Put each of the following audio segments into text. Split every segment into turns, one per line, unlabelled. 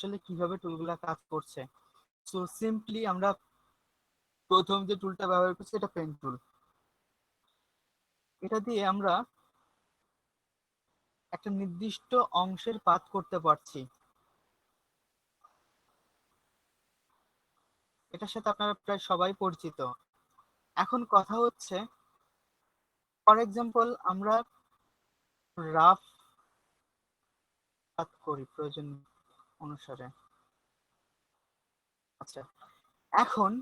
আসলে কিভাবে টুলগুলা কাজ করছে। সো সিম্পলি আমরা প্রথম যে টুলটা ব্যবহার করছি এটা পেন টুল। এটা দিয়ে আমরা একটা নির্দিষ্ট অংশের পাত করতে পারছি। এটার সাথে আপনারা প্রায় সবাই পরিচিত। এখন কথা হচ্ছে, ফর এক্সাম্পল আমরা রাফ পাত করি প্রয়োজন অনুসারে। আচ্ছা, এখন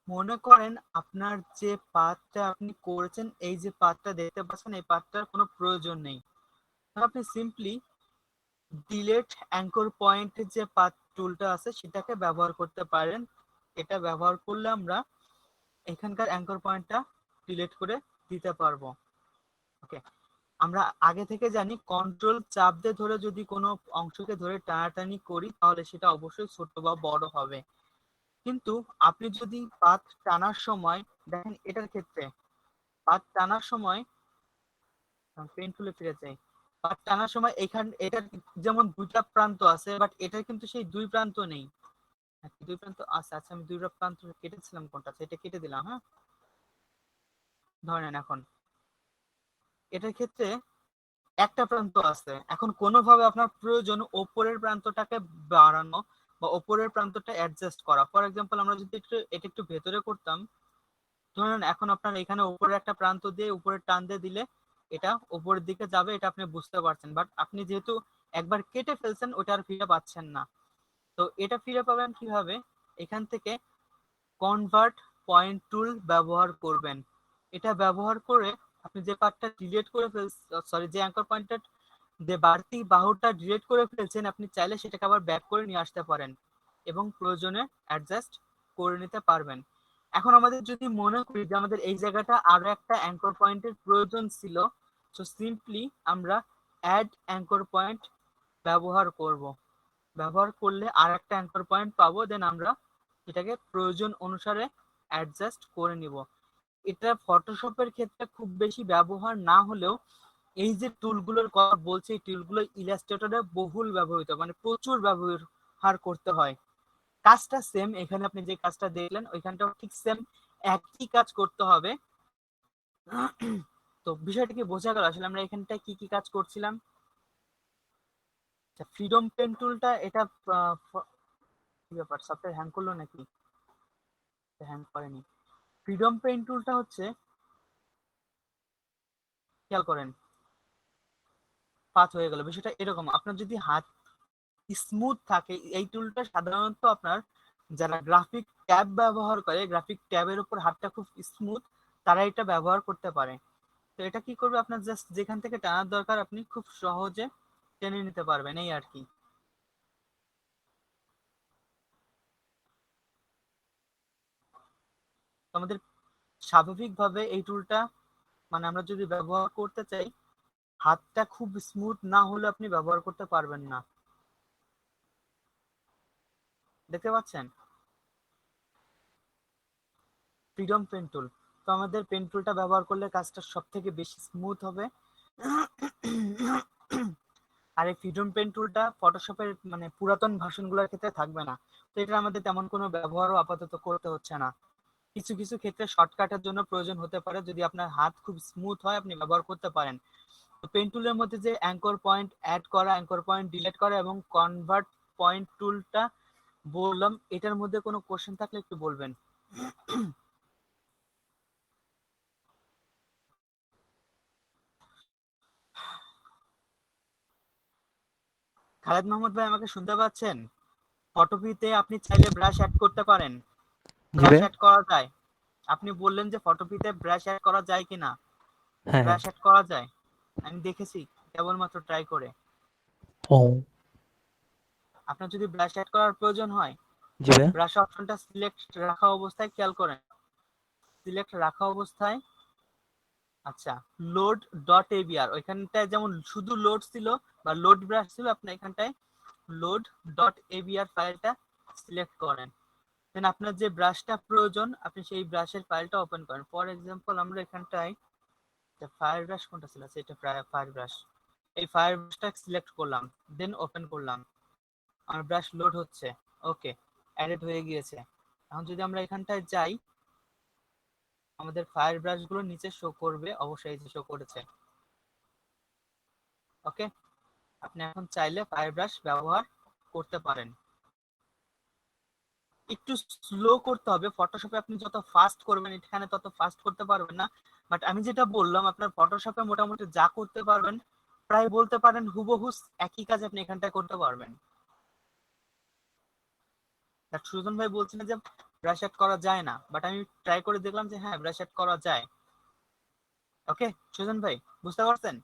মনে করেন আপনার যে পাতটা আপনি করেছেন, এই যে পাতটা দেখতে পাচ্ছেন, এই পাতটার কোনো প্রয়োজন নেই। আপনি সিম্পলি ডিলেট অ্যাঙ্কর পয়েন্টের যে পাথ টুলটা আছে সেটাকে ব্যবহার করতে পারেন। এটা ব্যবহার করলে আমরা এখানকার অ্যাঙ্কর পয়েন্টটা ডিলেট করে দিতে পারবো। ওকে, আমরা আগে থেকে জানি কন্ট্রোল চাপ দিয়ে ধরে যদি কোনো অংশকে ধরে টানাটানি করি তাহলে সেটা অবশ্যই ছোট বা বড় হবে। কিন্তু আপনি যদি পাত টানার সময় দেখেন, এটার ক্ষেত্রে পাত টানার সময় পেন টুলে ফিরে যাই, পাত টানার সময় এটার যেমন দুইটা প্রান্ত আছে, বাট এটার কিন্তু সেই দুই প্রান্ত নেই। দুই প্রান্ত আছে, আচ্ছা আমি দুইটা প্রান্ত কেটেছিলাম, কোনটা সেটা কেটে দিলাম। হ্যাঁ, ধরেন এখন এটার ক্ষেত্রে একটা প্রান্ত আছে। এখন কোনোভাবে আপনার প্রয়োজন ওপরের প্রান্তটাকে বাড়ানো বা ওপরের প্রান্তটা অ্যাডজাস্ট করা। ফর এক্সাম্পল আমরা যদি এটা একটু ভেতরে করতাম, ধরুন এখন আপনার এখানে উপরে একটা প্রান্ত দিয়ে উপরে টান দিয়ে দিলে এটা উপরের দিকে যাবে, এটা আপনি বুঝতে পারছেন। বাট আপনি যেহেতু একবার কেটে ফেলছেন, ওটা আর ফিরে পাচ্ছেন না। তো এটা ফিরে পাবেন কিভাবে? এখান থেকে কনভার্ট পয়েন্ট টুল ব্যবহার করবেন। এটা ব্যবহার করে আপনি যে পার্টটা ডিলিট করে সরি, যে অ্যাঙ্কর পয়েন্টটা যে বাড়তি বাহুটা ডিলিট করে ফেলছেন, আপনি চাইলে সেটাকে আবার ব্যাক করে নিয়ে আসতে পারেন এবং প্রয়োজনে অ্যাডজাস্ট করে নিতে পারবেন। এখন আমাদের যদি মনে করি যে আমাদের এই জায়গাটা আরো একটা অ্যাঙ্কর পয়েন্টের প্রয়োজন ছিল, তো সিম্পলি আমরা অ্যাড অ্যাঙ্কর পয়েন্ট ব্যবহার করব। ব্যবহার করলে আর একটা অ্যাঙ্কর পয়েন্ট পাবো, দেন আমরা এটাকে প্রয়োজন অনুসারে অ্যাডজাস্ট করে নিব। এটা ফটোশপের ক্ষেত্রে খুব বেশি ব্যবহার না হলেও এই যে টুলগুলোর কথা বলছি, এই টুলগুলো ইলাস্ট্রেটরে বহুল ব্যবহৃত, মানে প্রচুর ব্যবহার করতে হয়। কাজটা সেম, এখানে আপনি যে কাজটা দেখলেন ওইখানটাও ঠিক সেম একই কাজ করতে হবে। তো বিষয়টা কি বোঝা গেল আসলে আমরা এখানটায় কি কি কাজ করছিলাম? ফ্রিডম পেন টুলটা এটা কি ব্যাপার, সফটওয়্যার হ্যাং করলো নাকি? হ্যাং করেনি। ফ্রিডম পেন টুলটা হচ্ছে, খেয়াল করেন পাথ হয়ে গেল। বিষয়টা এরকম, আপনার যদি হাত স্মুথ থাকে, এই টুলটা সাধারণত আপনার যারা গ্রাফিক ট্যাব ব্যবহার করে, গ্রাফিক ট্যাবের উপর হাতটা খুব স্মুথ, তারা এটা ব্যবহার করতে পারে। তো এটা কি করবে, আপনার জাস্ট যেখান থেকে টানার দরকার আপনি খুব সহজে টেনে নিতে পারবেন, এই আর কি। আমাদের স্বাভাবিকভাবে এই টুলটা, মানে আমরা যদি ব্যবহার করতে চাই, হাতটা খুব স্মুথ না হলে আপনি ব্যবহার করতে পারবেন না। দেখতে পাচ্ছেন ফ্রিডম পেন টুল। তো আমাদের পেন টুলটা ব্যবহার করলে কাজটা সব থেকে বেশি স্মুথ হবে। আর এই ফ্রিডম পেন টুলটা ফটোশপের মানে পুরাতন ভার্সনগুলোর ক্ষেত্রে থাকবে না। তো এটা আমাদের তেমন কোনো ব্যবহারও আপাতত করতে হচ্ছে না। কিছু কিছু ক্ষেত্রে শর্টকাটের জন্য প্রয়োজন হতে পারে, যদি আপনার হাত খুব স্মুথ হয় আপনি ব্যবহার করতে পারেন। তো পেন টুলের মধ্যে যে অ্যাঙ্কর পয়েন্ট অ্যাড করা, অ্যাঙ্কর পয়েন্ট ডিলিট করা এবং কনভার্ট পয়েন্ট টুলটা বললাম, এটার মধ্যে কোনো কোশ্চেন থাকলে একটু বলবেন। খালেদ মাহমুদ ভাই, আমাকে শুনতে পাচ্ছেন? ফটোপিতে আপনি চাইলে ব্রাশ অ্যাড করতে পারেন।
জি
ব্রাশ
ভাই।
অ্যাড করা যায়। আপনি বললেন যে ফটোপিতে ব্রাশ অ্যাড করা যায় কিনা।
হ্যাঁ হ্যাঁ।
ব্রাশ অ্যাড করা যায়, আমি দেখেছি কেবলমাত্র ট্রাই করে।
ও।
আপনার যদি ব্রাশ অ্যাড করার প্রয়োজন হয়,
জি ভাই।
ব্রাশ অপশনটা সিলেক্ট রাখা অবস্থায় খেয়াল করেন, সিলেক্ট রাখা অবস্থায়, আচ্ছা, লোড ডট এবিআর ওইখানটায় যেমন শুধু লোড ছিল বা লোড ব্রাশ ছিল, আপনি এখানটায় লোড ডট এবিআর ফাইলটা সিলেক্ট করেন। দেন আপনার যে ব্রাশটা প্রয়োজন আপনি সেই ব্রাশের ফাইলটা ওপেন করেন। ফর এক্সাম্পল আমরা এখানটায় ফায়ার ব্রাশ কোনটা ছিল, সেটা ফায়ার ব্রাশ, এই ফায়ার ব্রাশটা সিলেক্ট করলাম, দেন ওপেন করলাম, আমার ব্রাশ লোড হচ্ছে, ওকে অ্যাডেড হয়ে গিয়েছে। এখন যদি আমরা এখানটায় যাই, আমাদের ফায়ার ব্রাশ গুলো নিচে শো করবে, অবশ্যই যে শো করেছে। ওকে, আপনি এখন চাইলে ফায়ার ব্রাশ ব্যবহার করতে পারেন। একটু স্লো করতে হবে, ফটোশপে আপনি যত ফাস্ট করবেন এখানে তত ফাস্ট করতে পারবেন না। বাট আমি যেটা বললাম, আপনার ফটোশপে মোটামুটি যা করতে পারবেন প্রায় বলতে পারেন হুবহু একই কাজ আপনি এখানটায় করতে পারবেন। সুজন ভাই বলছিলেন যে ব্রাশ অ্যাড করা যায় না, বাট আমি ট্রাই করে দেখলাম যে হ্যাঁ ব্রাশ অ্যাড করা যায়। ওকে সুজন ভাই, বুঝতে পারছেন?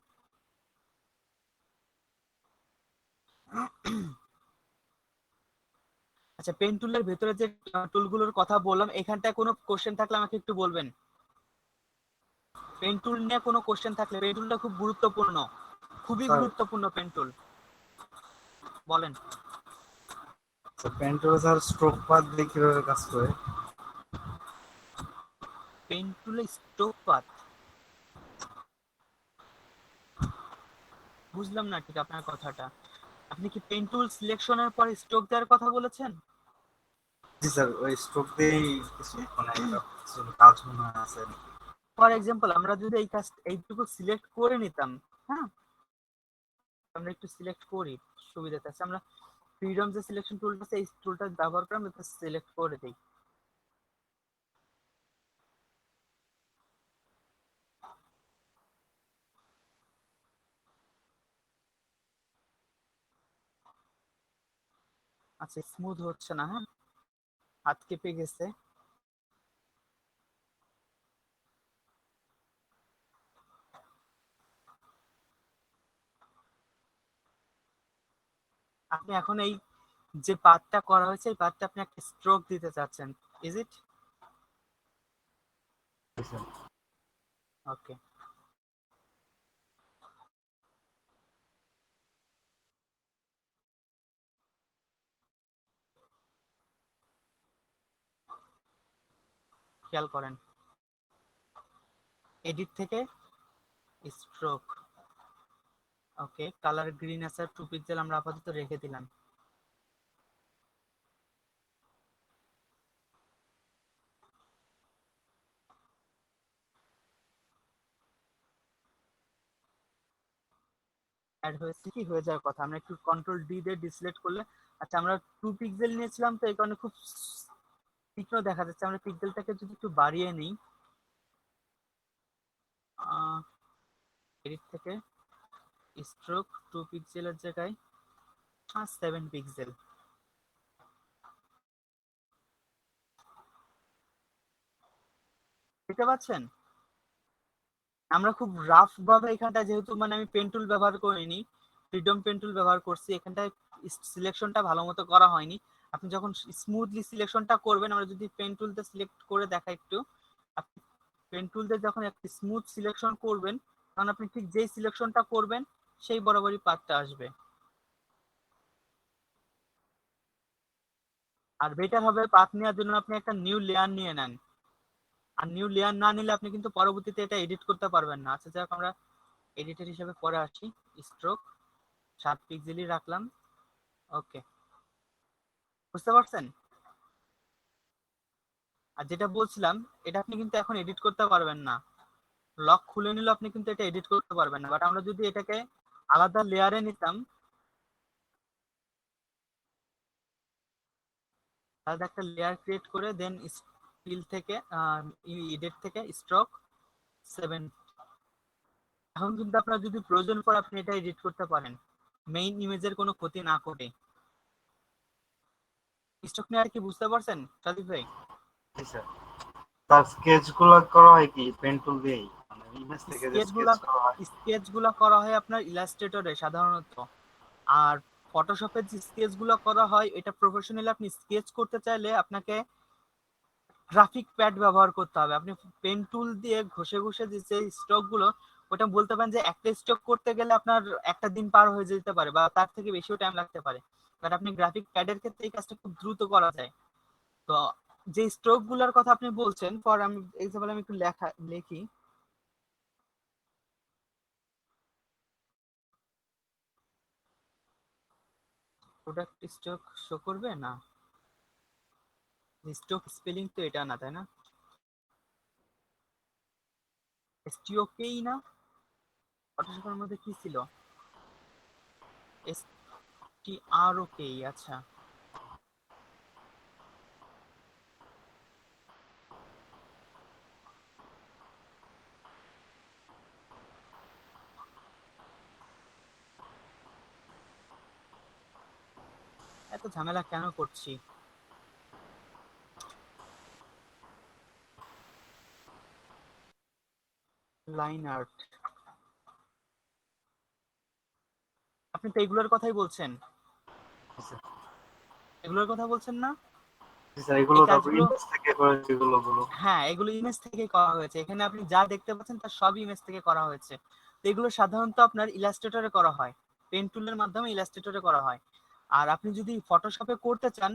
আচ্ছা, পেন টুলের ভেতরে যে টুলগুলোর কথা বললাম, এখানটায় কোনো কোশ্চেন থাকলে আমাকে একটু বলবেন। পেন টুল নিয়ে কোনো কোশ্চেন থাকলে, পেন টুলটা খুব গুরুত্বপূর্ণ, খুবই গুরুত্বপূর্ণ পেন টুল, বলেন।
Pen tool sir stroke path দিয়ে কিভাবে কাজ করে?
পেন টুলে স্ট্রোক পাথ বুঝলাম না ঠিক আপনার কথাটা। আপনি কি পেন টুল সিলেকশনের পর স্ট্রোক দেওয়ার কথা বলেছেন?
জি স্যার, ওই স্ট্রোক দিয়েই কিছু মানে কিছু কাজ মনে হয় আছে।
ফর এক্সাম্পল আমরা যদি এই কাজ এইটুকু সিলেক্ট করে নিতাম, হ্যাঁ আমরা একটু সিলেক্ট করি, সুবিধাতে আছে, আমরা ফ্রিডম যে সিলেকশন টুলটা আছে এই টুলটা ব্যবহার করে আমরা সিলেক্ট করে দিই। আচ্ছা, স্মুথ হচ্ছে না, হ্যাঁ হাত কেঁপে গেছে। আপনি এখন এই যে পাথটা করা হয়েছে এই পাথটা আপনি একটা স্ট্রোক দিতে চাচ্ছেন, ইজ ইট? ওকে, খেয়াল করেন, এডিট থেকে স্ট্রোক। ওকে, কালার গ্রিন আছে, 2 পিক্সেল আমরা আপাতত রেখে দিলাম। অ্যাড হয়েছে কি, হয়ে যাওয়ার কথা, আমরা একটু কন্ট্রোল ডি দিয়ে ডিসলেক্ট করলে। আচ্ছা, আমরা 2 পিক্সেল নিয়েছিলাম তো এই কারণে খুব তীক্ষ্ণ দেখা যাচ্ছে। আমরা পিক্সেলটাকে যদি একটু বাড়িয়ে নিই, এডিট থেকে স্ট্রোক 2 পিক্সেলের জায়গায় 7 পিক্সেল। দেখতে পাচ্ছেন আমরা খুব রাফ ভাবে এখানটা, যেহেতু মানে আমি পেন টুল ব্যবহার করিনি, ফ্রিডম পেন টুল ব্যবহার করছি, এখানটায় সিলেকশনটা ভালো মতো করা হয়নি। আপনি যখন স্মুথলি সিলেকশনটা করবেন, আমরা যদি পেন টুলতে সিলেক্ট করে দেখা একটু, আপনি পেন টুলতে যখন একটা স্মুথ সিলেকশন করবেন তখন আপনি ঠিক যেই সিলেকশনটা করবেন সেই বরাবরই পাথটা আসবে। আর বেটার হবে পাথ নেওয়ার জন্য আপনি একটা নিউ লেয়ার নিয়ে নেন। আর নিউ লেয়ার না নিলে আপনি কিন্তু পরবর্তীতে এটা এডিট করতে পারবেন না। আচ্ছা যাক, আমরা এডিটর হিসেবে পরে আসি। স্ট্রোক 7 পিক্সেলই রাখলাম। ওকে, বুঝতে পারছেন? আর যেটা বলছিলাম, এটা আপনি কিন্তু এখন এডিট করতে পারবেন না, লক খুলে নিলে আপনি কিন্তু এটা এডিট করতে পারবেন না। বাট আমরা যদি এটাকে আলাদা লেয়ারে নিতাম, আলাদা একটা লেয়ার ক্রিয়েট করে দেন স্টিল থেকে এডিট থেকে স্ট্রোক 7, এখন কিন্তু আপনার যদি প্রয়োজন পড়ে আপনি এটা এডিট করতে পারেন মেইন ইমেজের কোনো ক্ষতি না করে। স্ট্রোক নিয়ে আর কি বুঝতে পারছেন সাদিক ভাই?
জি স্যার। তার স্কেচ গুলো করা হয় কি পেন টুল দিয়েই, মানে ইমেজ থেকে যে স্কেচ করা হয়?
স্কেচ গুলা করা হয় আপনার ইলাস্ট্রেটরে সাধারণত। আর ফটোশপের যে স্কেচ গুলো করা হয় এটা প্রফেশনালি, আপনি স্কেচ করতে চাইলে আপনাকে গ্রাফিক প্যাড ব্যবহার করতে হবে। আপনি পেন টুল দিয়ে ঘষে ঘষে যে স্ট্রোক গুলো, ওটা বলতে পারেন যে একটা স্ট্রোক করতে গেলে আপনার একটা দিন পার হয়ে যেতে পারে বা তার থেকে বেশিও টাইম লাগতে পারে। বাট আপনি গ্রাফিক প্যাডের ক্ষেত্রে এই কাজটা খুব দ্রুত করা যায়। তো যে স্ট্রোক গুলোর কথা আপনি বলছেন, ফর আমি এক্সাম্পল আমি একটু লিখি। প্রোডাক্ট স্টক শো করবে না, স্টক স্পেলিং তো এটা না, তাই না? এসটিওকেই না, ফটোশপের মধ্যে কি ছিল? এসটিআরওকে, আচ্ছা। এত ঝামেলা কেন করছি? লাইন আর্ট, আপনি তো এগুলোর কথাই বলছেন, এগুলোর কথা বলছেন না?
এগুলো
এই
তারপর
কাজগুলো,
ইমেজ থেকে করেছে এগুলো গুলো।
হ্যাঁ এগুলো ইমেজ থেকে করা হয়েছে। এখানে আপনি যা দেখতে পাচ্ছেন তার সবই ইমেজ থেকে করা হয়েছে। তো এগুলো সাধারণত আপনার ইলাস্ট্রেটরে করা হয়, পেন টুলের মাধ্যমে ইলাস্ট্রেটরে করা হয়। আর আপনি যদি ফটোশপে করতে চান,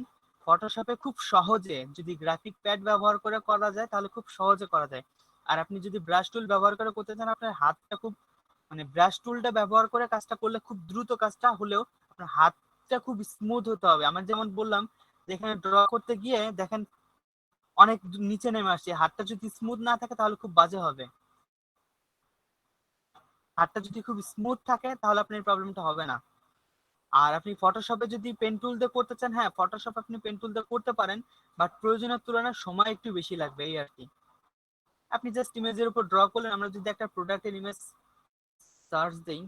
ফটোশপে খুব সহজে যদি গ্রাফিক প্যাড ব্যবহার করে করা যায় তাহলে খুব সহজে করা যায়। আর আপনি যদি ব্রাশ টুল ব্যবহার করে করতে চান, আপনার হাতটা খুব, মানে ব্রাশ টুলটা ব্যবহার করে কাজটা করলে খুব দ্রুত কাজটা হলেও আপনার হাতটা খুব স্মুথ হতে হবে। আমার যেমন বললাম, যেখানে ড্র করতে গিয়ে দেখেন অনেক নিচে নেমে আসছে, হাতটা যদি স্মুথ না থাকে তাহলে খুব বাজে হবে। হাতটা যদি খুব স্মুথ থাকে তাহলে আপনার এই প্রবলেমটা হবে না। আর আপনি ফটোশপে যদি পেন টুল দিয়ে করতে চান, হ্যাঁ ফটোশপ আপনি পেন টুল দিয়ে করতে পারেন, বাট প্রয়োজনের তুলনায় সময় একটু বেশি লাগবে, এই আর কি। আপনি জাস্ট ইমেজের উপর ড্র করলেন। আমরা যদি একটা প্রোডাক্টের ইমেজ সার্চ দেই,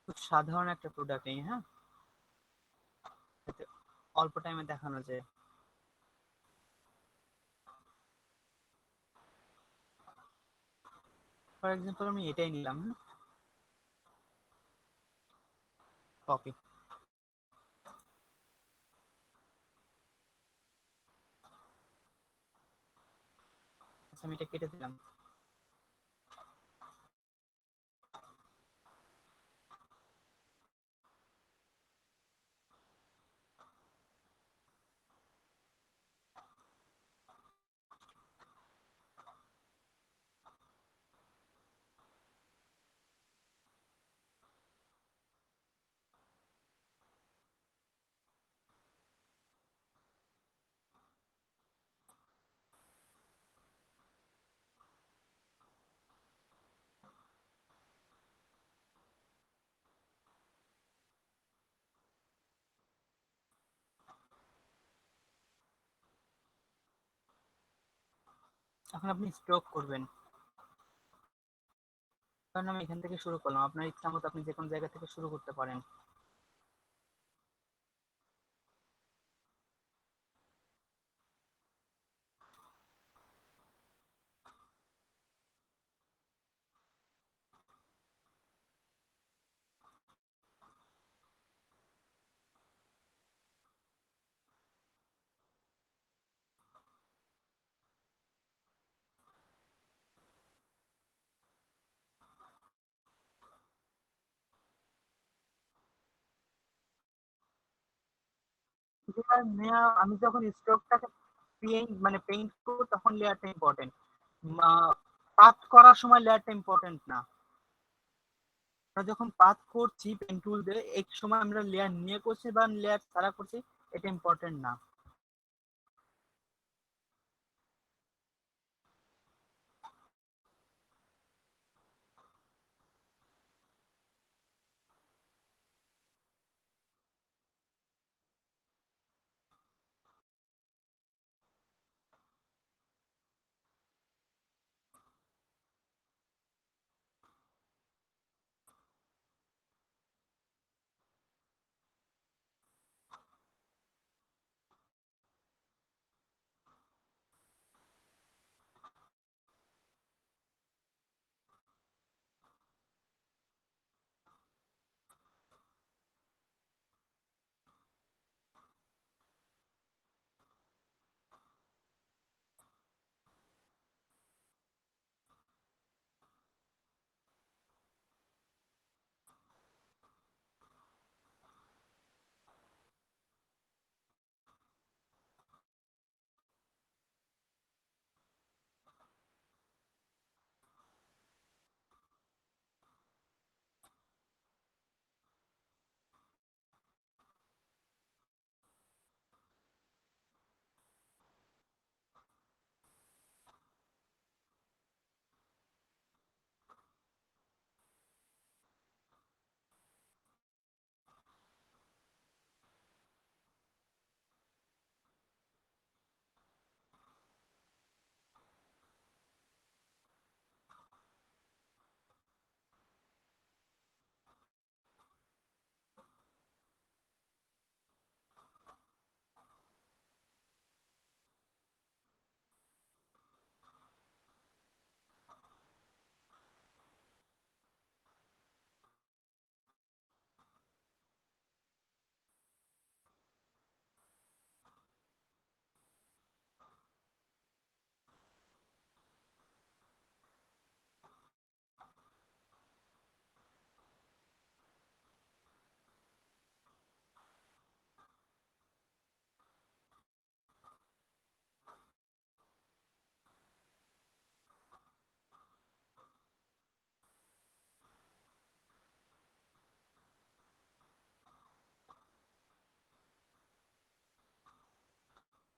খুব সাধারণ একটা প্রোডাক্ট নেই, হ্যাঁ, যাতে অল্প টাইমে দেখানো যায়। ফর এক্সাম্পল আমি এটাই নিলাম, হ্যাঁ, কপি। আচ্ছা আমি এটা কেটে দিলাম। এখন আপনি স্ট্রোক করবেন, কারণ আমি এখান থেকে শুরু করলাম। আপনার ইচ্ছা মতো আপনি যে কোনো জায়গা থেকে শুরু করতে পারেন। আমি যখন স্ট্রোকটাকে পেইন্ট করবো তখন লেয়ারটা ইম্পর্টেন্ট, পাথ করার সময় লেয়ারটা ইম্পর্টেন্ট না। আমরা যখন পাথ করছি পেন টুল দিয়ে, এক সময় আমরা লেয়ার নিয়ে করছি বা লেয়ার ছাড়া করছি, এটা ইম্পর্টেন্ট না।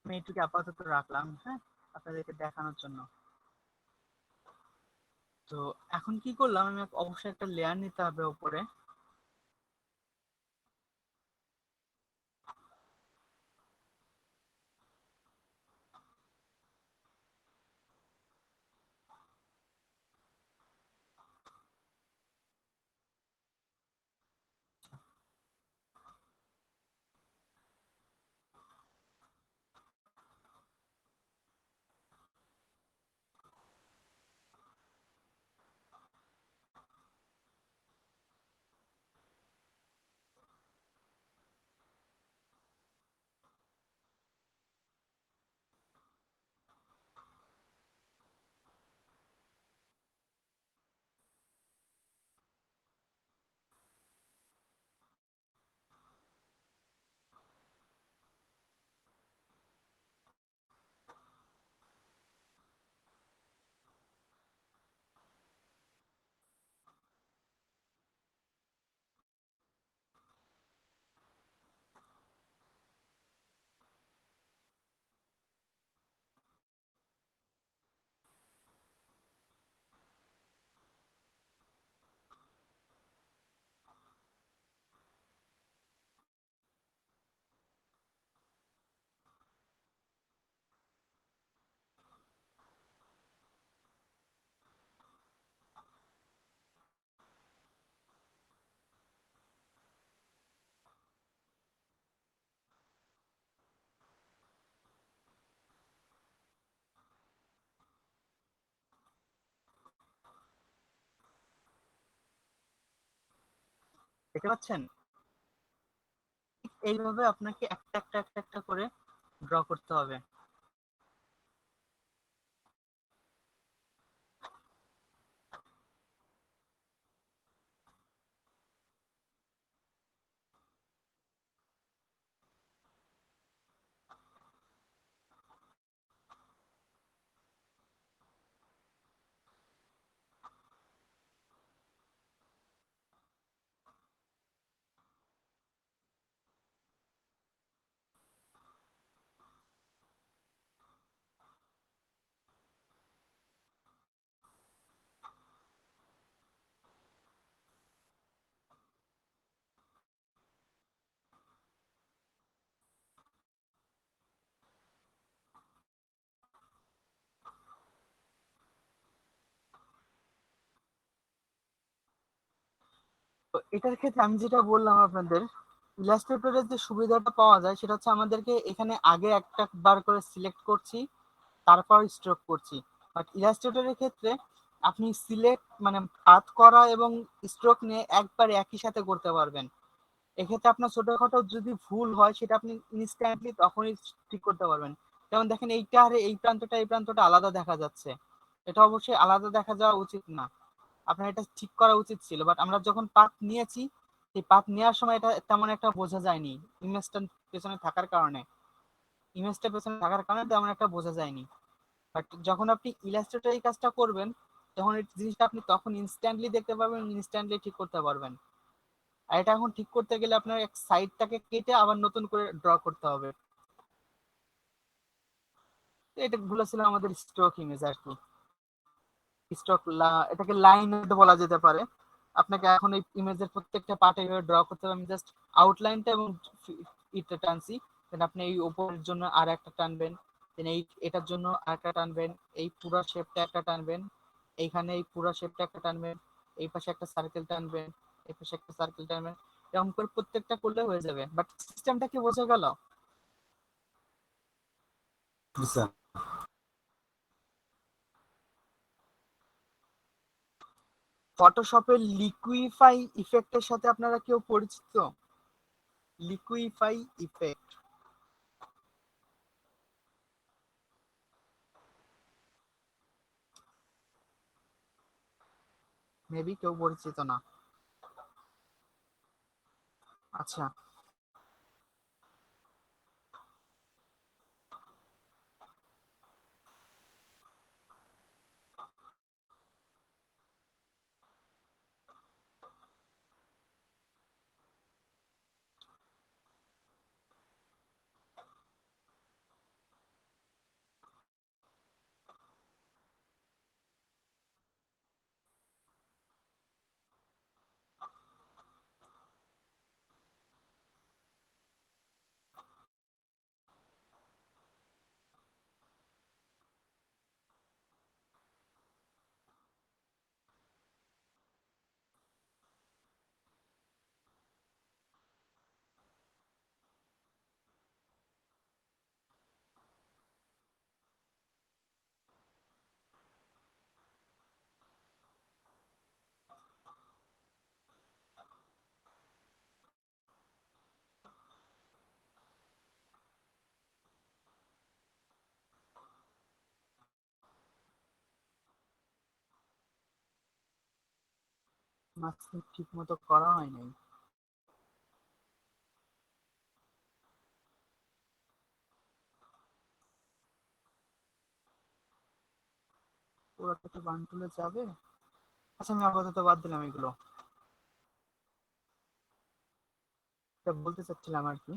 আমি এটুকু আপাতত রাখলাম, হ্যাঁ, আপনাদেরকে দেখানোর জন্য। তো এখন কি করলাম, আমি অবশ্যই একটা লেয়ার নিতে হবে উপরে। দেখতে পাচ্ছেন? এইভাবে আপনাকে একটা একটা একটা একটা করে ড্র করতে হবে। তো এটার ক্ষেত্রে আমি যেটা বললাম আপনাদের, ইলাস্ট্রেটরের যে সুবিধাটা পাওয়া যায় সেটা হচ্ছে আমাদেরকে এখানে আগে একটা বার করে সিলেক্ট করছি, তারপর স্ট্রোক করছি। বাট ইলাস্ট্রেটরের ক্ষেত্রে আপনি সিলেক্ট মানে পাথ করা এবং স্ট্রোক নিয়ে একবার একই সাথে করতে পারবেন। এক্ষেত্রে আপনার ছোটখাটো যদি ভুল হয় সেটা আপনি ইনস্ট্যান্টলি তখনই ঠিক করতে পারবেন। যেমন দেখেন এইটা আর এই প্রান্তটা এই প্রান্তটা আলাদা দেখা যাচ্ছে, এটা অবশ্যই আলাদা দেখা যাওয়া উচিত না, আপনার এটা ঠিক করা উচিত ছিল। বাট আমরা যখন পাথ নিয়েছি, এই পাথ নেওয়ার সময় এটা তেমন একটা বোঝা যায়নি, ইমেজটা পেছনে থাকার কারণে, ইমেজটা পেছনে থাকার কারণে তেমন একটা বোঝা যায়নি। বাট যখন আপনি ইলাস্ট্রেটর এই কাজটা করবেন, তখন এই জিনিসটা আপনি তখন ইনস্ট্যান্টলি দেখতে পারবেন, ইনস্ট্যান্টলি ঠিক করতে পারবেন। আর এটা এখন ঠিক করতে গেলে আপনার এক সাইডটাকে কেটে আবার নতুন করে ড্র করতে হবে। তো এটা গুলো ছিল আমাদের স্ট্রোক ইমেজ আর কি। স্ট্রোক, এটাকে লাইন বলা যেতে পারে। আপনাকে এখন এই ইমেজের প্রত্যেকটা পার্ট এইভাবে ড্র করতে হবে। আমি জাস্ট আউটলাইনটা এবং ইটা টানছি, দেন আপনি এই উপরের জন্য আর একটা টানবেন, দেন এই এটার জন্য আর একটা টানবেন, এই পুরো শেপটা একটা টানবেন, এইখানে এই পুরো শেপটা একটা টানবেন, এই পাশে একটা সার্কেল টানবেন, এই পাশে একটা সার্কেল টানবেন। এরকম করে প্রত্যেকটা করলে হয়ে যাবে। বাট সিস্টেমটা কি বোঝা গেল?
বুঝছেন?
ফটোশপের লিকুইফাই ইফেক্টের সাথে আপনারা কেউ পরিচিত? লিকুইফাই ইফেক্ট মেবি কেউ পরিচিত না। আচ্ছা, মাস্কিং ঠিক মতো করা হয় নাই। পুরোটা কি বান্টুলে যাবে? আচ্ছা আমি আপাতত বাদ দিলাম এগুলো। এটা বলতে চাচ্ছিলাম আর কি,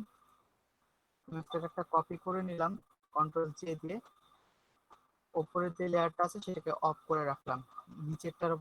একটা কপি করে নিলাম কন্ট্রোল জে দিয়ে, উপরের যে লেয়ারটা আছে সেটাকে অফ করে রাখলাম, নিচেরটার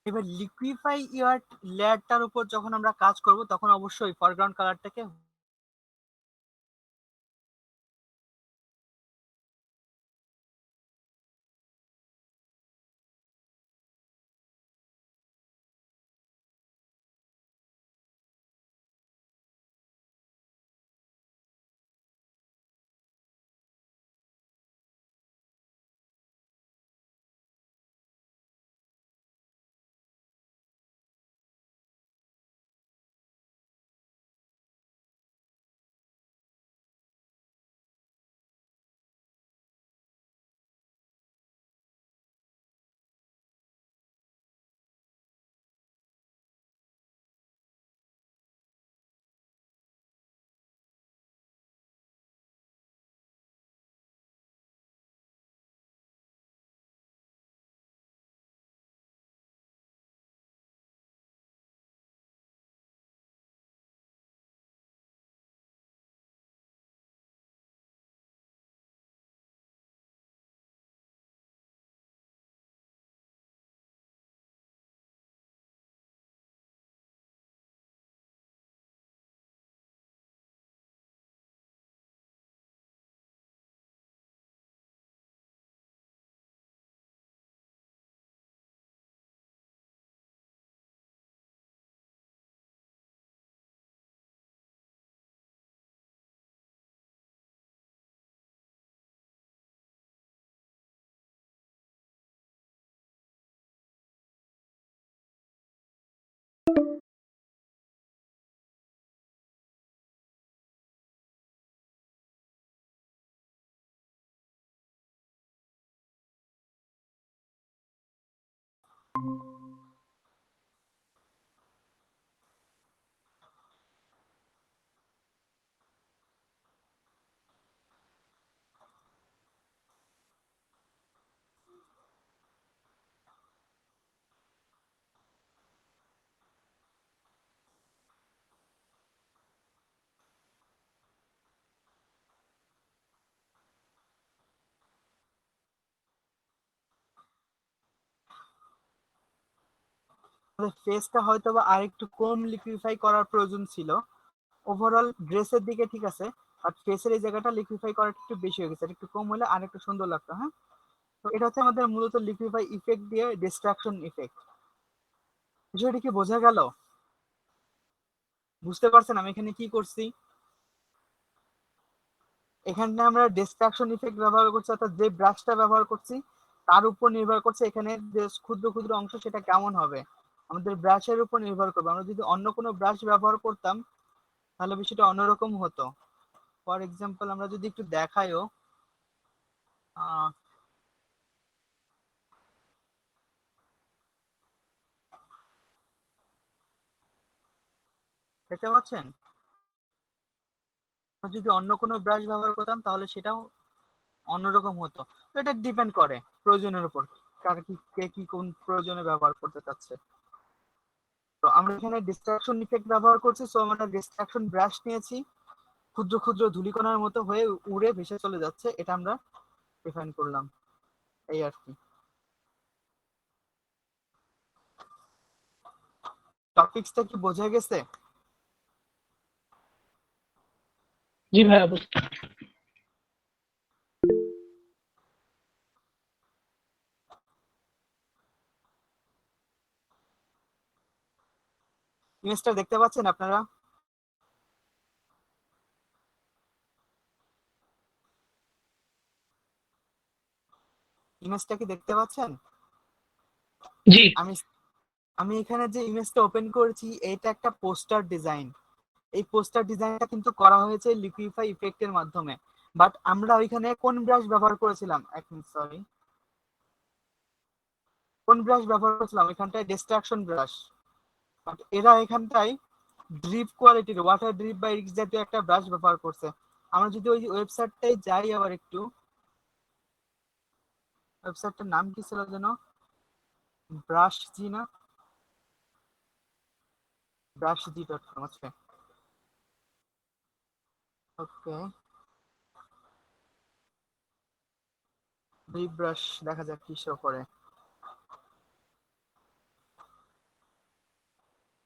এবার লিকুইফাই ইয়ার লেয়ারটার উপর যখন আমরা কাজ করব তখন অবশ্যই ফরগ্রাউন্ড কালারটাকে ফেসটা হয়তো বা আরেকটু কম লিকুইফাই করার প্রয়োজন ছিল। ওভারঅল ড্রেসের দিকে ঠিক আছে, বাট ফেসের এই জায়গাটা লিকুইফাই করাটা একটু বেশি হয়ে গেছে, একটু কম হলে আর একটু সুন্দর লাগতো। হ্যাঁ, তো এটা হচ্ছে আমাদের মূলত লিকুইফাই ইফেক্ট দিয়ে ডিস্ট্রাকশন ইফেক্ট। বিষয়টা কি বোঝা গেল? বুঝতে পারছেন আমি এখানে কি করছি? এখানে আমরা ডিস্ট্রাকশন ইফেক্ট ব্যবহার করছি, অর্থাৎ যে ব্রাশটা ব্যবহার করছি তার উপর নির্ভর করছে এখানে যে ক্ষুদ্র ক্ষুদ্র অংশ সেটা কেমন হবে, আমাদের ব্রাশের উপর নির্ভর করবে। আমরা যদি অন্য কোনো ব্রাশ ব্যবহার করতাম তাহলে বিষয়টা অন্যরকম হতো। ফর এক্সাম্পল আমরা যদি একটু দেখাইও, আহ দেখতে পাচ্ছেন, আমরা যদি অন্য কোনো ব্রাশ ব্যবহার করতাম তাহলে সেটাও অন্যরকম হতো। তো এটা ডিপেন্ড করে প্রয়োজনের উপর, কার কি কে কি কোন প্রয়োজনে ব্যবহার করতে চাচ্ছে। তো আমরা এখানে ডিস্ট্রাকশন ইফেক্ট ব্যবহার করছি, সো আমরা ডিস্ট্রাকশন ব্রাশ নিয়েছি, ক্ষুদ্র ক্ষুদ্র ধূলিকণার মতো হয়ে উড়ে ভেসে চলে যাচ্ছে, এটা আমরা ডিফাইন করলাম, এই আর কি। টপিকসটা কি বোঝা গেছে?
জি ভাইয়া, বুঝতে
ইমেজটা দেখতে পাচ্ছেন আপনারা? ইমেজটা কি দেখতে পাচ্ছেন?
জি
আমি আমি এখানে যে ইমেজটা ওপেন করেছি এটা একটা পোস্টার ডিজাইন। এই পোস্টার ডিজাইনটা কিন্তু করা হয়েছে লিকুইফাই ইফেক্টের মাধ্যমে। বাট আমরা ওইখানে কোন ব্রাশ ব্যবহার করেছিলাম, এক মিনিট সরি, কোন ব্রাশ ব্যবহার করেছিলাম এখানটায়? Distraction brush. বাট এরা এখানটায় ড্রিপ কোয়ালিটির ওয়াটার ড্রিপ বা এক্স জাতীয় একটা ব্রাশ ব্যবহার করছে। আমরা যদি ওই ওয়েবসাইটটায় যাই আবার একটু, ওয়েবসাইটটার নাম কি ছিল যেন, ব্রাশ জি না, brushg.com। আচ্ছা, ওকে, ড্রিপ ব্রাশ দেখা যাক কি শো করে।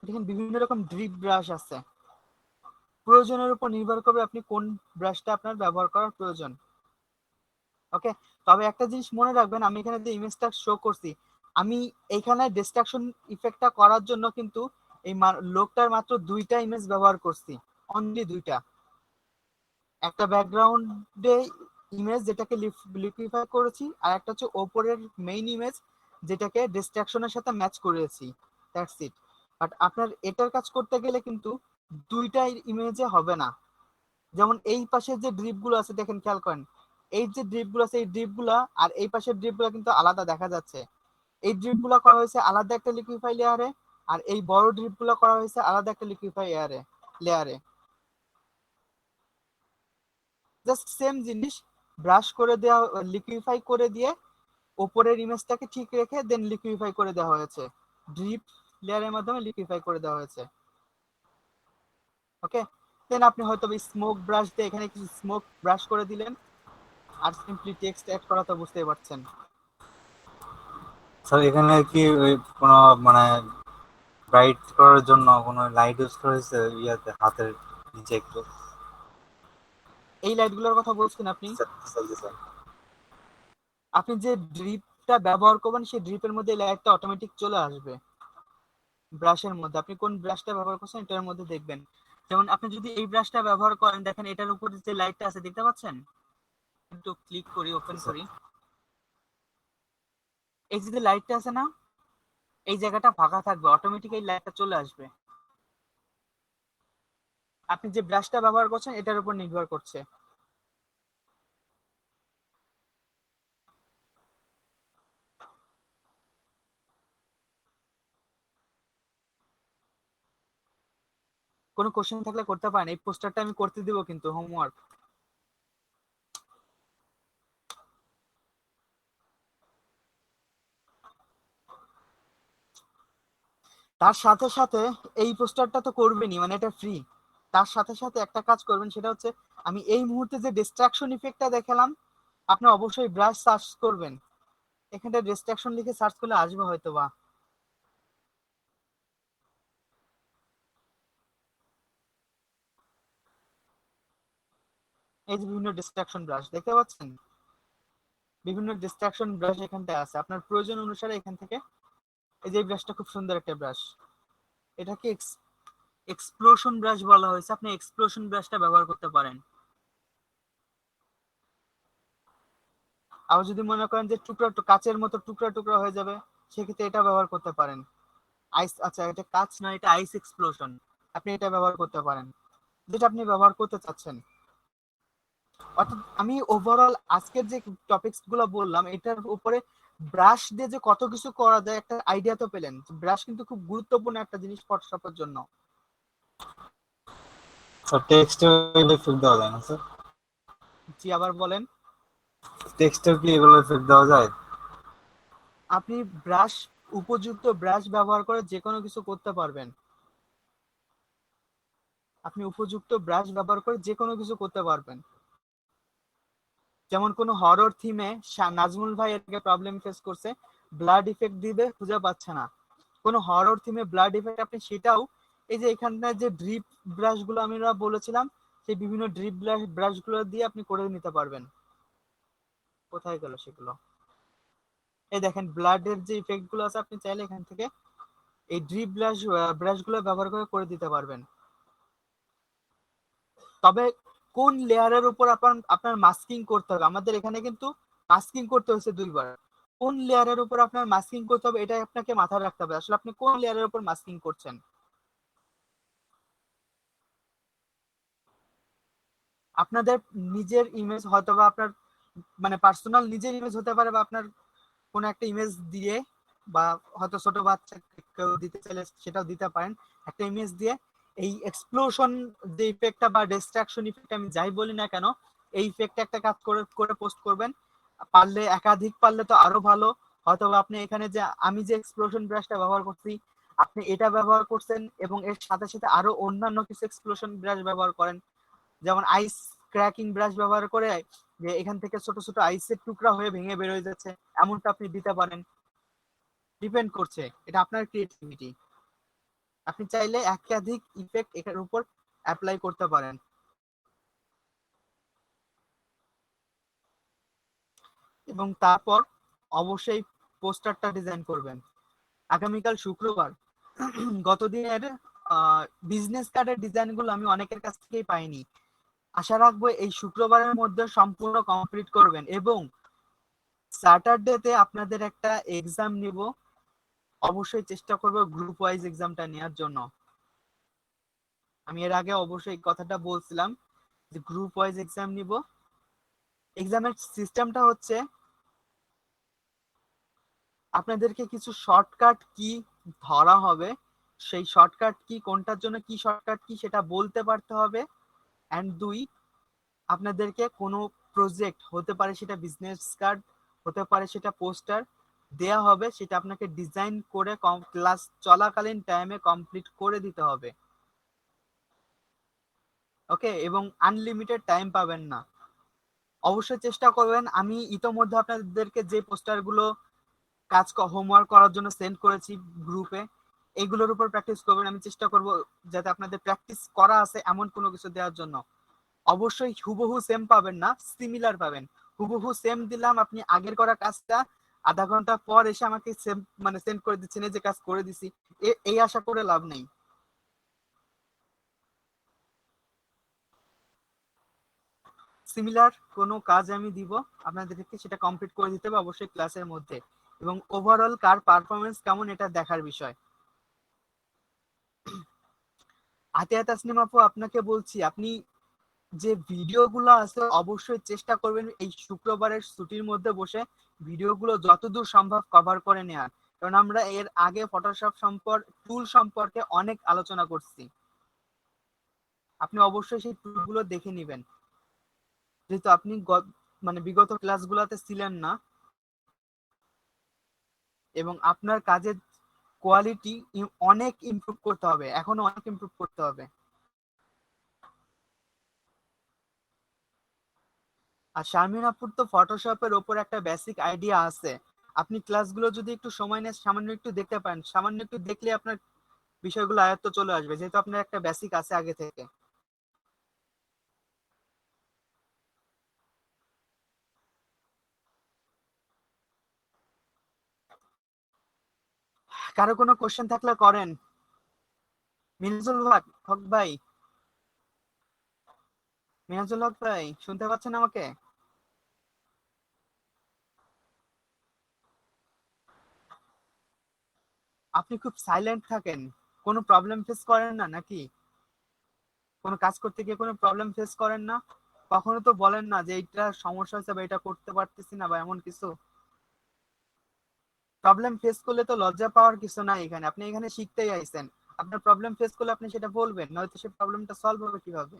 দেখেন বিভিন্ন রকম ড্রিপ ব্রাশ আছে, প্রয়োজনের উপর নির্ভর করবে আপনি কোন ব্রাশটা আপনার ব্যবহার করার প্রয়োজন। ওকে, তবে একটা জিনিস মনে রাখবেন, আমি এখানে যে ইমেজটা শো করছি, আমি এইখানে ডিস্ট্রাকশন ইফেক্টটা করার জন্য কিন্তু এই লোকটার মাত্র দুইটা ইমেজ ব্যবহার করছি, অনলি দুইটা। একটা ব্যাকগ্রাউন্ডে ইমেজ যেটাকে লিকুইফাই করেছি, আর একটা হচ্ছে ওপরের মেইন ইমেজ যেটাকে ডিস্ট্রাকশনের সাথে ম্যাচ করেছি, দ্যাটস ইট। বাট আপনার এটার কাজ করতে গেলে কিন্তু দুইটা ইমেজে হবে না। যেমন এই পাশের যে ড্রিপগুলো আছে দেখেন, খেয়াল করেন, এই যে ড্রিপগুলো আছে এই ড্রিপগুলা আর এই পাশের ড্রিপগুলো কিন্তু আলাদা দেখা যাচ্ছে। এই ড্রিপগুলো করা হয়েছে আলাদা একটা লিকুইফাই লেয়ারে, আর এই বড় ড্রিপগুলো করা হয়েছে আলাদা একটা লিকুইফাই লেয়ারে। জাস্ট সেম জিনিস, ব্রাশ করে দেওয়া, লিকুইফাই করে দিয়ে উপরের ইমেজটাকে ঠিক রেখে দেন লিকুইফাই করে দেওয়া হয়েছে, ড্রিপ লেয়ারের মাধ্যমে লিকুইফাই করে দেওয়া হয়েছে। ওকে, দেন আপনি হয়তো স্মোক ব্রাশ দিয়ে এখানে কিছু স্মোক ব্রাশ করে দিলেন, আর সিম্পলি টেক্সট অ্যাড করা তো বুঝতেই পারছেন।
স্যার এখানে কি ওই কোনো মানে ব্রাইট করার জন্য কোনো লাইট ইউজ করা হয়েছে ইয়াতে হাতের নিচে একটু?
এই লাইটগুলোর কথা বলছেন আপনি?
স্যার
আপনি যে ড্রিপটা ব্যবহার করবেন সেই ড্রিপের মধ্যে লাইটটা অটোমেটিক চলে আসবে ব্রাশের মধ্যে। আপনি কোন ব্রাশটা ব্যবহার করছেন এটার মধ্যে দেখবেন। যেমন আপনি যদি এই ব্রাশটা ব্যবহার করেন, দেখেন এটার উপরে যে লাইটটা আছে দেখতে পাচ্ছেন, একটু ক্লিক করি, ওপেন করি, এই যে লাইটটা আছে না, এই জায়গাটা ফাঁকা থাকবে, অটোমেটিক এই লাইটটা চলে আসবে। আপনি যে ব্রাশটা ব্যবহার করছেন এটার উপর নির্ভর করছে। কোনো কোশ্চেন থাকলে করতে পারেন, এই পোস্টারটা আমি করতে দিব কিন্তু হোমওয়ার্ক। তার সাথে সাথে এই পোস্টারটা তো করবেনই, মানে এটা ফ্রি। তার সাথে সাথে একটা কাজ করবেন, সেটা হচ্ছে আমি এই মুহূর্তে যে ডিস্ট্রাকশন ইফেক্টটা দেখালাম, আপনি অবশ্যই ব্রাশ সার্চ করবেন। এখানটা ডিস্ট্রাকশন লিখে সার্চ করলে আসবে হয়তো বা। এই যে বিভিন্ন ডিস্ট্রাকশন ব্রাশ দেখতে পাচ্ছেন, বিভিন্ন ডিস্ট্রাকশন ব্রাশ এখানটায় আছে, আপনার প্রয়োজন অনুসারে এখান থেকে। এই যে ব্রাশটা খুব সুন্দর একটা ব্রাশ, এটাকে এক্সপ্লোশন ব্রাশ বলা হয়েছে, আপনি এক্সপ্লোশন ব্রাশটা ব্যবহার করতে পারেন। আবার যদি মনে করেন যে টুকরা কাচের মতো টুকরা টুকরা হয়ে যাবে, সেক্ষেত্রে এটা ব্যবহার করতে পারেন। আইস, আচ্ছা এটা কাচ না, এটা আইস এক্সপ্লোশন, আপনি এটা ব্যবহার করতে পারেন, যেটা আপনি ব্যবহার করতে চাচ্ছেন। অর্থাৎ আমি ওভারঅল আজকের যে টপিকস গুলো বললাম, এটার উপরে ব্রাশ দিয়ে যে কত কিছু করা যায় একটা আইডিয়া তো পেলেন। ব্রাশ কিন্তু খুব গুরুত্বপূর্ণ একটা জিনিস ফটোশপের জন্য।
স্যার টেক্সটে এফেক্ট দেওয়া যায় না স্যার?
জি, আবার বলেন।
টেক্সটে কি এগুলো এফেক্ট দেওয়া যায়?
আপনি ব্রাশ, উপযুক্ত ব্রাশ ব্যবহার করে যে কোনো কিছু করতে পারবেন। আপনি উপযুক্ত ব্রাশ ব্যবহার করে যে কোনো কিছু করতে পারবেন। যেমন কোনো হরর থিমে নাজমুল ভাই এর আগে প্রবলেম ফেস করছে, ব্লাড ইফেক্ট দিবে খুঁজে পাচ্ছে না। কোনো হরর থিমে ব্লাড ইফেক্ট আপনি সেটাও এই যে এখানটা যে ড্রিপ ব্রাশ গুলো আমরা বলেছিলাম, সেই বিভিন্ন ড্রিপ ব্রাশ গুলো দিয়ে আপনি করে নিতে পারবেন। কোথায় গেল সেগুলো? এই দেখেন ব্লাডের যে ইফেক্ট গুলো আছে, আপনি চাইলে এখান থেকে এই ড্রিপ ব্রাশ গুলো ব্যবহার করে দিতে পারবেন। তবে কোন লেয়ারের উপর আপনার মাস্কিং করতে হবে, আমাদের এখানে কিন্তু মাস্কিং করতে হয়েছে 2 বার। কোন লেয়ারের উপর আপনার মাস্কিং করতে হবে এটা আপনাকে মাথায় রাখতে হবে, আসলে আপনি কোন লেয়ারের উপর মাস্কিং করছেন। আপনাদের নিজের ইমেজ হয়তো বা আপনার মানে পার্সোনাল নিজের ইমেজ হতে পারে, বা আপনার কোনো একটা ইমেজ দিয়ে, বা হয়তো ছোট বাচ্চা কেউ দিতে চাইলে সেটাও দিতে পারেন। একটা ইমেজ দিয়ে এই এক্সপ্লোশন যে ইফেক্টটা বা ডিস্ট্রাকশন ইফেক্ট আমি যাই বলি না কেন, এই ইফেক্টটা একটা কাজ করে করে পোস্ট করবেন। পারলে একাধিক পারলে তো আরো ভালো। হয়তো আপনি এখানে যে আমি যে এক্সপ্লোশন ব্রাশটা ব্যবহার করছি, আপনি এটা ব্যবহার করছেন এবং এর সাথে সাথে আরো অন্যান্য কিছু এক্সপ্লোশন ব্রাশ ব্যবহার করেন। যেমন আইস ক্র্যাকিং ব্রাশ ব্যবহার করে যে এখান থেকে ছোট ছোট আইসের টুকরা হয়ে ভেঙে বের হয়ে যাচ্ছে, এমনটা আপনি দিতে পারেন। ডিপেন্ড করছে, এটা আপনার ক্রিয়েটিভিটি। আপনি চাইলে একাধিক ইফেক্ট এটার উপর অ্যাপ্লাই করতে পারেন। এবং তারপর অবশ্যই পোস্টারটা ডিজাইন করবেন। আগামীকাল শুক্রবার, গতদিনের বিজনেস কার্ডের ডিজাইনগুলো আমি অনেকের কাছ থেকেই পাইনি। আশা রাখবো এই শুক্রবারের মধ্যে সম্পূর্ণ কমপ্লিট করবেন, এবং স্যাটারডেতে আপনাদের একটা এক্সাম নিব। অবশ্যই চেষ্টা করব গ্রুপ ওয়াইজ এক্সামটা নেওয়ার জন্য। আমি এর আগে অবশ্যই কথাটা বলছিলাম যে গ্রুপ ওয়াইজ এক্সাম নিব। এক্সামের সিস্টেমটা হচ্ছে আপনাদেরকে কিছু শর্টকাট কি ধরা হবে, সেই শর্টকাট কি কোনটার জন্য কি শর্টকাট কি সেটা বলতে পারতে হবে। এন্ড 2, আপনাদেরকে কোনো প্রজেক্ট হতে পারে, সেটা বিজনেস কার্ড হতে পারে, সেটা পোস্টার দেয়া হবে, সেটা আপনাকে ডিজাইন করে ক্লাস চলাকালীন টাইমে কমপ্লিট করে দিতে হবে। ওকে, এবং আনলিমিটেড টাইম পাবেন না। অবশ্যই চেষ্টা করবেন, আমি ইতোমধ্যে আপনাদেরকে যে পোস্টারগুলো কাজ হোমওয়ার্ক করার জন্য সেন্ড করেছি গ্রুপে, এইগুলোর উপর প্র্যাকটিস করবেন। আমি চেষ্টা করব যাতে আপনাদের প্র্যাকটিস করা আছে এমন কোনো কিছু দেওয়ার জন্য। অবশ্যই হুবহু সেম পাবেন না, সিমিলার পাবেন। হুবহু সেম দিলাম, আপনি আগের করা কাজটা আধা ঘন্টা পর এসে আমাকে সেম মানে সেন্ড করে দিচ্ছেন যে কাজ করে দিছি, এই আশা করে লাভ নেই। সিমিলার কোনো কাজ আমি দিব আপনাদেরকে, সেটা কমপ্লিট করে দিতে হবে অবশ্যই ক্লাসের মধ্যে, এবং ওভারঅল কার পারফরমেন্স কেমন এটা দেখার বিষয়। আতিয়া তাসনিম আপু, আপনাকে বলছি, আপনি যে ভিডিওগুলো আছে অবশ্যই চেষ্টা করবেন এই শুক্রবারের ছুটির মধ্যে বসে ভিডিওগুলো যতদূর সম্ভব কভার করে নেওয়ার। কারণ আমরা এর আগে ফটোশপ টুল সম্পর্কে অনেক আলোচনা করছি। আপনি অবশ্যই সেই টুলগুলো দেখে নেবেন, যেহেতু আপনি মানে বিগত ক্লাসগুলোতে ছিলেন না এবং আপনার কাজের কোয়ালিটি অনেক ইমপ্রুভ করতে হবে, এখনো অনেক ইমপ্রুভ করতে হবে। আর শারমিন আপুর তো ফটোশপের ওপর একটা বেসিক আইডিয়া আছে, আপনি ক্লাসগুলো যদি একটু সময় নিয়ে সামান্য একটু দেখতে পারেন, সামান্য একটু দেখলে আপনার বিষয়গুলো আয়ত্ত চলে আসবে, যেহেতু আপনার একটা বেসিক আছে আগে থেকে। কারো কোনো কোশ্চেন থাকলে করেন। মিনাজুল হক ভাই, মিনাজুল হক ভাই শুনতে পাচ্ছেন আমাকে? আপনি খুব সাইলেন্ট থাকেন, কোনো প্রবলেম ফেস করেন না নাকি? কোনো কাজ করতে গিয়ে কোনো প্রবলেম ফেস করেন না? কখনো তো বলেন না যে এইটা সমস্যা হচ্ছে বা এটা করতে পারতেছি না বা এমন কিছু? প্রবলেম ফেস করলে তো লজ্জা পাওয়ার কিছু নাই, এখানে আপনি এখানে শিখতেই আইছেন। আপনার প্রবলেম ফেস করলে আপনি সেটা বলবেন, নয়তো সেই প্রবলেমটা সলভ হবে কিভাবে?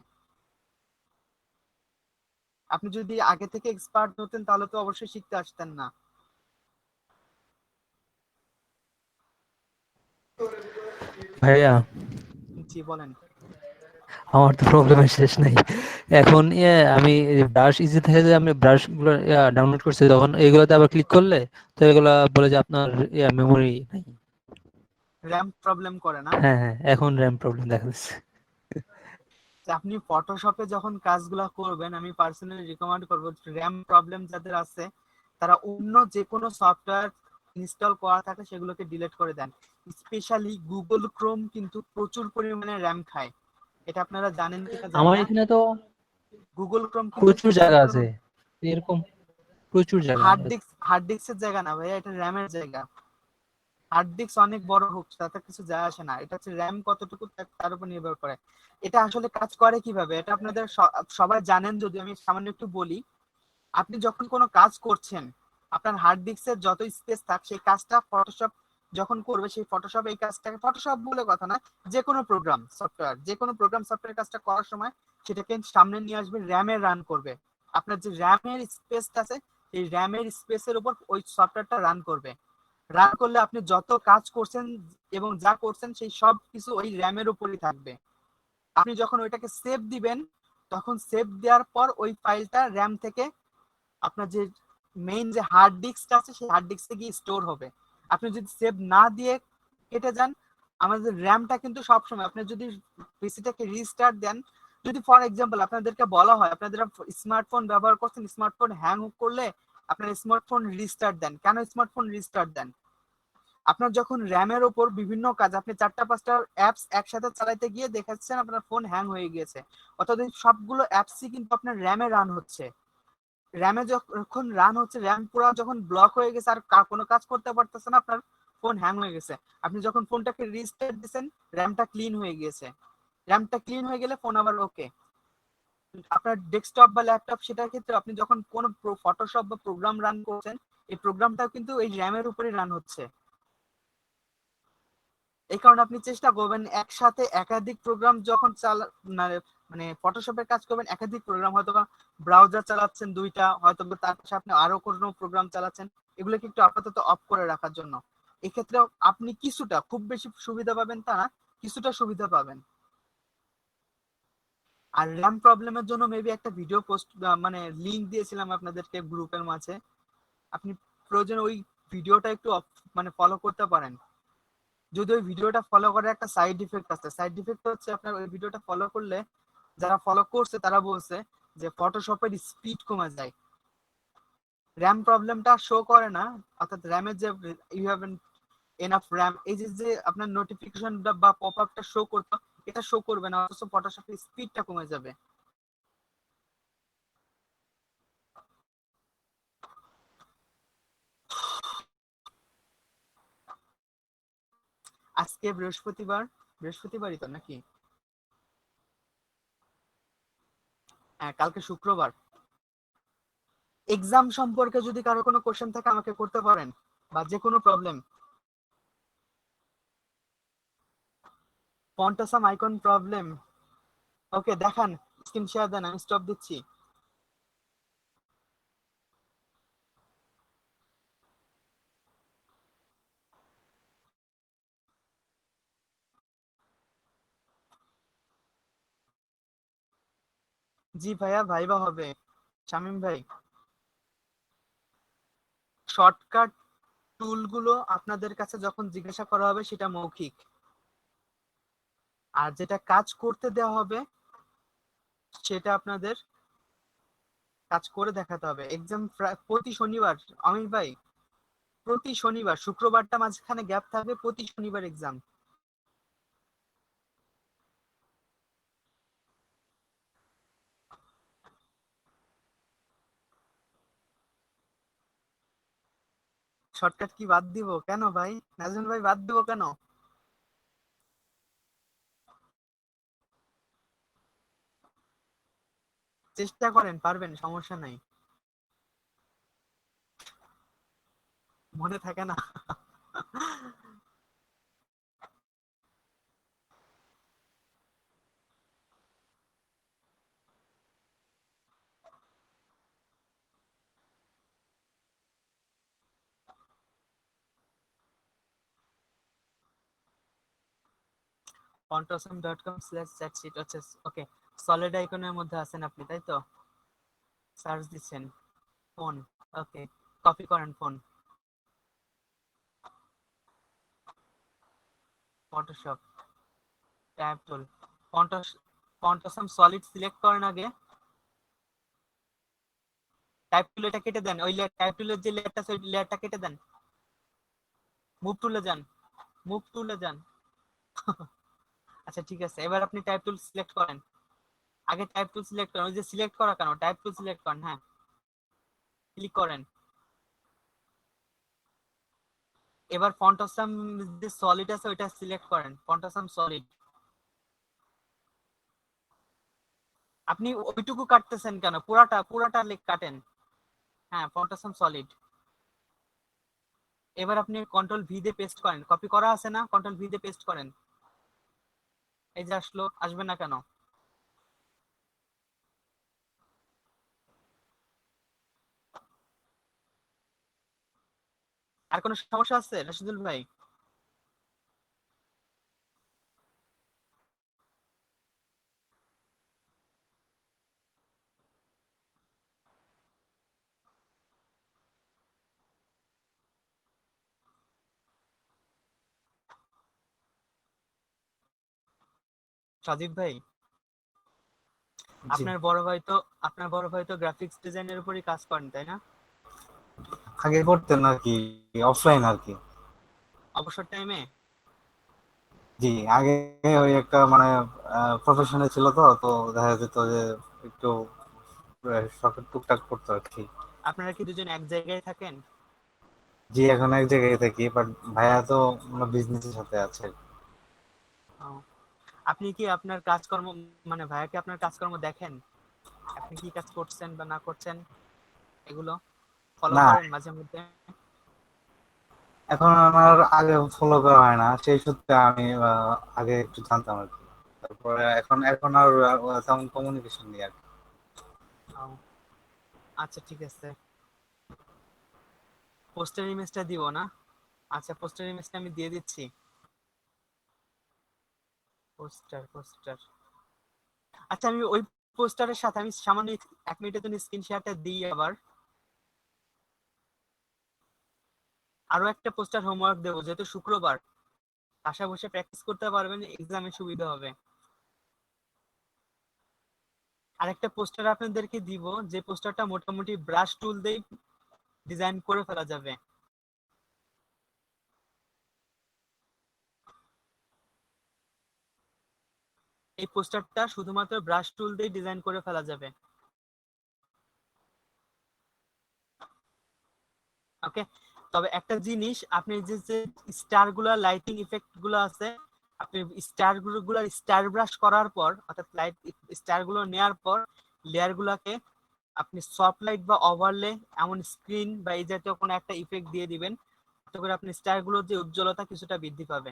আপনি যদি আগে থেকে এক্সপার্ট হতেন তাহলে তো অবশ্যই শিখতে আসতেন না।
ভাইয়া,
জি বলেন।
আমার তো প্রবলেমের শেষ নাই। এখন আমি ব্রাশ ইজি থেকে যে আমি ব্রাশ গুলো ডাউনলোড করছি, তখন এইগুলোতে আবার ক্লিক করলে তো এগুলা বলে যে আপনার মেমোরি নাই।
র্যাম প্রবলেম করে না?
হ্যাঁ হ্যাঁ, এখন র্যাম প্রবলেম দেখা যাচ্ছে।
যে আপনি ফটোশপে যখন কাজগুলো করবেন, আমি পার্সোনালি রিকমেন্ড করবো, র্যাম প্রবলেম যাদের আছে তারা অন্য যে কোনো সফটওয়্যার ইনস্টল করা থাকে সেগুলোকে ডিলিট করে দেন। স্পেশালি গুগল ক্রোম কিন্তু প্রচুর পরিমাণে র্যাম খায়, এটা আপনারা জানেন কিনা জানি
আমার
না।
এখানে তো
গুগল ক্রোম কিন্তু
প্রচুর
প্রচুর
জায়গা আছে,
পরিমাণ।
এরকম প্রচুর জায়গা।
হার্ড ডিস্কের জায়গা না ভাইয়া, এটা র্যামের জায়গা। হার্ড ডিস্ক অনেক বড় হোক তাতে কিছু যায় আসে না, এটা হচ্ছে র্যাম কতটুকু তার উপর নির্ভর করে। এটা আসলে কাজ করে কিভাবে এটা আপনাদের সবাই জানেন, যদি আমি সামান্য একটু বলি। আপনি যখন কোনো কাজ করছেন, আপনার হার্ড ডিস্কের যত স্পেস থাক সেই কাজটা ফটোশপ যখন করবে, সেই ফটোশপ এই কাজটাকে, ফটোশপ বলে কথা না, যে কোনো প্রোগ্রাম সফটওয়্যার, যে কোনো প্রোগ্রাম সফটওয়্যার কাজটা করার সময় সেটাকে সামনে নিয়ে আসবে, র্যামে রান করবে। আপনার যে র্যামের স্পেসটা আছে এই র্যামের স্পেসের উপর ওই সফটওয়্যারটা রান করবে। রান করলে আপনি যত কাজ করছেন এবং যা করছেন সেই সব কিছু ওই র্যামের উপরই থাকবে। আপনি যখন ওইটাকে সেভ দিবেন, তখন সেভ দেওয়ার পর ওই ফাইলটা র্যাম থেকে আপনার যে মেইন যে হার্ড ডিস্কটা আছে সেই হার্ড ডিস্কে গিয়ে স্টোর হবে। আপনি যদি সেভ না দিয়ে কেটে যান, আমাদের র্যামটা কিন্তু সবসময়, আপনি যদি পিসিটাকে রিস্টার্ট দেন, যদি ফর এক্সাম্পল আপনাদেরকে বলা হয় আপনারা স্মার্টফোন ব্যবহার করছেন, স্মার্টফোন হ্যাং করলে আপনার স্মার্টফোন রিস্টার্ট দেন, কেন স্মার্টফোন রিস্টার্ট দেন? আপনার যখন র্যামের ওপর বিভিন্ন কাজ, আপনি 4টা 5টা অ্যাপস একসাথে চালাতে গিয়ে দেখাচ্ছেন আপনার ফোন হ্যাং হয়ে গিয়েছে, অর্থাৎ সবগুলো অ্যাপসই কিন্তু আপনার র্যামে রান হচ্ছে। র্যামে যখন রান হচ্ছে, র্যাম পুরো যখন ব্লক হয়ে গেছে আর কোনো কাজ করতে পারতেছে না, আপনার ফোন হ্যাং হয়ে গেছে। আপনি যখন ফোনটাকে রিস্টার্ট দিচ্ছেন, র্যামটা ক্লিন হয়ে গিয়েছে। র্যামটা ক্লিন হয়ে গেলে ফোন আবার ওকে। আপনার ডেস্কটপ বা ল্যাপটপ, সেটার ক্ষেত্রে আপনি যখন কোনো ফটোশপ বা প্রোগ্রাম রান করছেন, এই প্রোগ্রামটাও কিন্তু এই র্যামের উপরেই রান হচ্ছে। এই কারণে আপনি চেষ্টা করবেন একসাথে একাধিক প্রোগ্রাম যখন মানে ফটোশপের কাজ করবেন, একাধিক প্রোগ্রাম, হয়তো ব্রাউজার চালাচ্ছেন দুইটা, হয়তো তার পাশে আপনি আরো কোনো প্রোগ্রাম চালাচ্ছেন, এগুলোকে একটু আপাতত অফ করে রাখার জন্য। এক্ষেত্রে আপনি কিছুটা, খুব বেশি সুবিধা পাবেন তা না, কিছুটা সুবিধা পাবেন। আর র্যাম প্রবলেমের জন্য মেবি একটা ভিডিও পোস্ট, মানে লিংক দিয়েছিলাম আপনাদেরকে গ্রুপের মাঝে, আপনি প্রয়োজন ওই ভিডিওটা একটু মানে ফলো করতে পারেন। যদি ওই ভিডিওটা ফলো করার একটা সাইড ইফেক্ট আছে, সাইড ইফেক্ট হচ্ছে আপনার ওই ভিডিওটা ফলো করলে, যারা ফলো করছে তারা বলছে যে ফটোশপের স্পিড কমে যায়, র্যাম প্রবলেমটা শো করে না, অর্থাৎ র্যামের যে ইউ হ্যাভ এনাফ র্যাম, এই যে যে আপনার নোটিফিকেশন বা পপ আপটা শো করতো, এটা শো করবে না, অথচ ফটোশপের স্পিডটা কমে যাবে। আজকে বৃহস্পতিবার, বৃহস্পতিবারই তো নাকি? হ্যাঁ, কালকে শুক্রবার। এক্সাম সম্পর্কে যদি কারো কোনো কোশ্চেন থাকে আমাকে করতে পারেন, বা যে কোনো প্রবলেম। ফন্টাসাম আইকন প্রবলেম, ওকে দেখান, স্ক্রিন শেয়ার দেন, আমি স্টপ দিচ্ছি। জি ভাইয়া, ভাইবা হবে। শামীম ভাই, শর্টকাট টুলগুলো আপনাদের কাছে যখন জিজ্ঞাসা করা হবে সেটা মৌখিক, আর যেটা কাজ করতে দেওয়া হবে সেটা আপনাদের কাজ করে দেখাতে হবে। এক্সাম প্রতি শনিবার, অমিত ভাই, প্রতি শনিবার, শুক্রবারটা মাঝখানে গ্যাপ থাকবে, প্রতি শনিবার এক্সাম। শর্টকাট কি বাদ দিব কেন ভাই? নাজমুল ভাই, বাদ দিব কেন? চেষ্টা করেন, পারবেন, সমস্যা নাই। মনে থাকে না? quantosum.com/chatshit হচ্ছে, ওকে। সলিড আইকনের মধ্যে আছেন আপনি, তাই তো? সার্চ দিচ্ছেন ফোন, ওকে, কপি করেন ফোন, ফটোশপ, ট্যাব টুল, কোয়ান্টাসাম সলিড সিলেক্ট করেন আগে, টাইপ টুল এটা কেটে দেন, ওই টাইপ টুলের যে লেয়ারটা আছে ওই লেয়ারটা কেটে দেন, মুভ টুলে যান, মুভ টুলে যান। আচ্ছা ঠিক আছে, এবার আপনি টাইপ টুল সিলেক্ট করেন, আগে টাইপ টুল সিলেক্ট করেন, ওই যে সিলেক্ট করা কেন, টাইপ টুল সিলেক্ট করেন, হ্যাঁ, ক্লিক করেন। এবার ফন্টাসাম যে সলিড আছে ওইটা সিলেক্ট করেন, ফন্টাসাম সলিড। আপনি ওইটুকু কাটতেছেন কেন, পুরাটা পুরাটা লেখ কাটেন, হ্যাঁ, ফন্টাসাম সলিড। এবার আপনি কন্ট্রোল ভি দিয়ে পেস্ট করেন, কপি করা আছে না, কন্ট্রোল ভি দিয়ে পেস্ট করেন, এই যে আসলো, আসবে না কেন? আর কোনো সমস্যা আছে রাশিদুল ভাই? সাজিদ ভাই,
জি,
আপনার বড় ভাই তো গ্রাফিক্স ডিজাইনের উপরই কাজ করেন, তাই না?
আগে করতেন আর কি, অফলাইন আর কি।
অবসর টাইমে?
জি, আগে ওই একটা মানে প্রফেশনে ছিল, তো তো দেখা যেত যে একটু শখের টুকটাক করতো আর কি।
আপনারা কি দুজন এক জায়গায় থাকেন?
জি, এখন এক জায়গায় থাকি, বাট ভাইয়া তো বিজনেসের সাথে আছে।
ও, আপনি কি আপনার কাজকর্ম, মানে ভাইয়াকে আপনার কাজকর্ম দেখেন, আপনি কি কাজ করছেন বা না করছেন, এগুলো ফলো
না,
করেন মাঝে মধ্যে?
এখন আমার আগে ফলো করা হয় না, সেই সূত্রে আমি আগে একটু জানতাম আর কি। তারপরে এখন এখন আর তেমন কমিউনিকেশন নেই আর কি।
ও, আচ্ছা ঠিক আছে। পোস্টার ইমেজটা দিব না? আচ্ছা, পোস্টার ইমেজটা আমি দিয়ে দিচ্ছি। পোস্টার, পোস্টার, আচ্ছা আমি ওই পোস্টারের সাথে আমি সামান্য 1 মিনিটের জন্য স্ক্রিন শেয়ারটা দিই আবার। আরো একটা পোস্টার হোমওয়ার্ক দেবো, যেহেতু শুক্রবার, বাসায় বসে প্র্যাকটিস করতে পারবেন, এক্সামে সুবিধা হবে। আরেকটা পোস্টার আপনাদেরকে দিব, যে পোস্টারটা মোটামুটি ব্রাশ টুল দিয়ে ডিজাইন করে ফেলা যাবে। এই পোস্টারটা শুধুমাত্র ব্রাশ টুল দিয়ে ডিজাইন করে ফেলা যাবে, ওকে। তবে একটা জিনিস, আপনি যে যে স্টার গুলা, লাইটিং ইফেক্ট গুলো আছে, আপনি স্টার ব্রাশ করার পর, অর্থাৎ লাইট স্টার গুলো নেওয়ার পর লেয়ার গুলাকে আপনি সফট লাইট বা ওভারলে, এমন স্ক্রিন বা এই জাতীয় কোনো একটা ইফেক্ট দিয়ে দিবেন, তাতে করে আপনি স্টার গুলোর যে উজ্জ্বলতা কিছুটা বৃদ্ধি পাবে।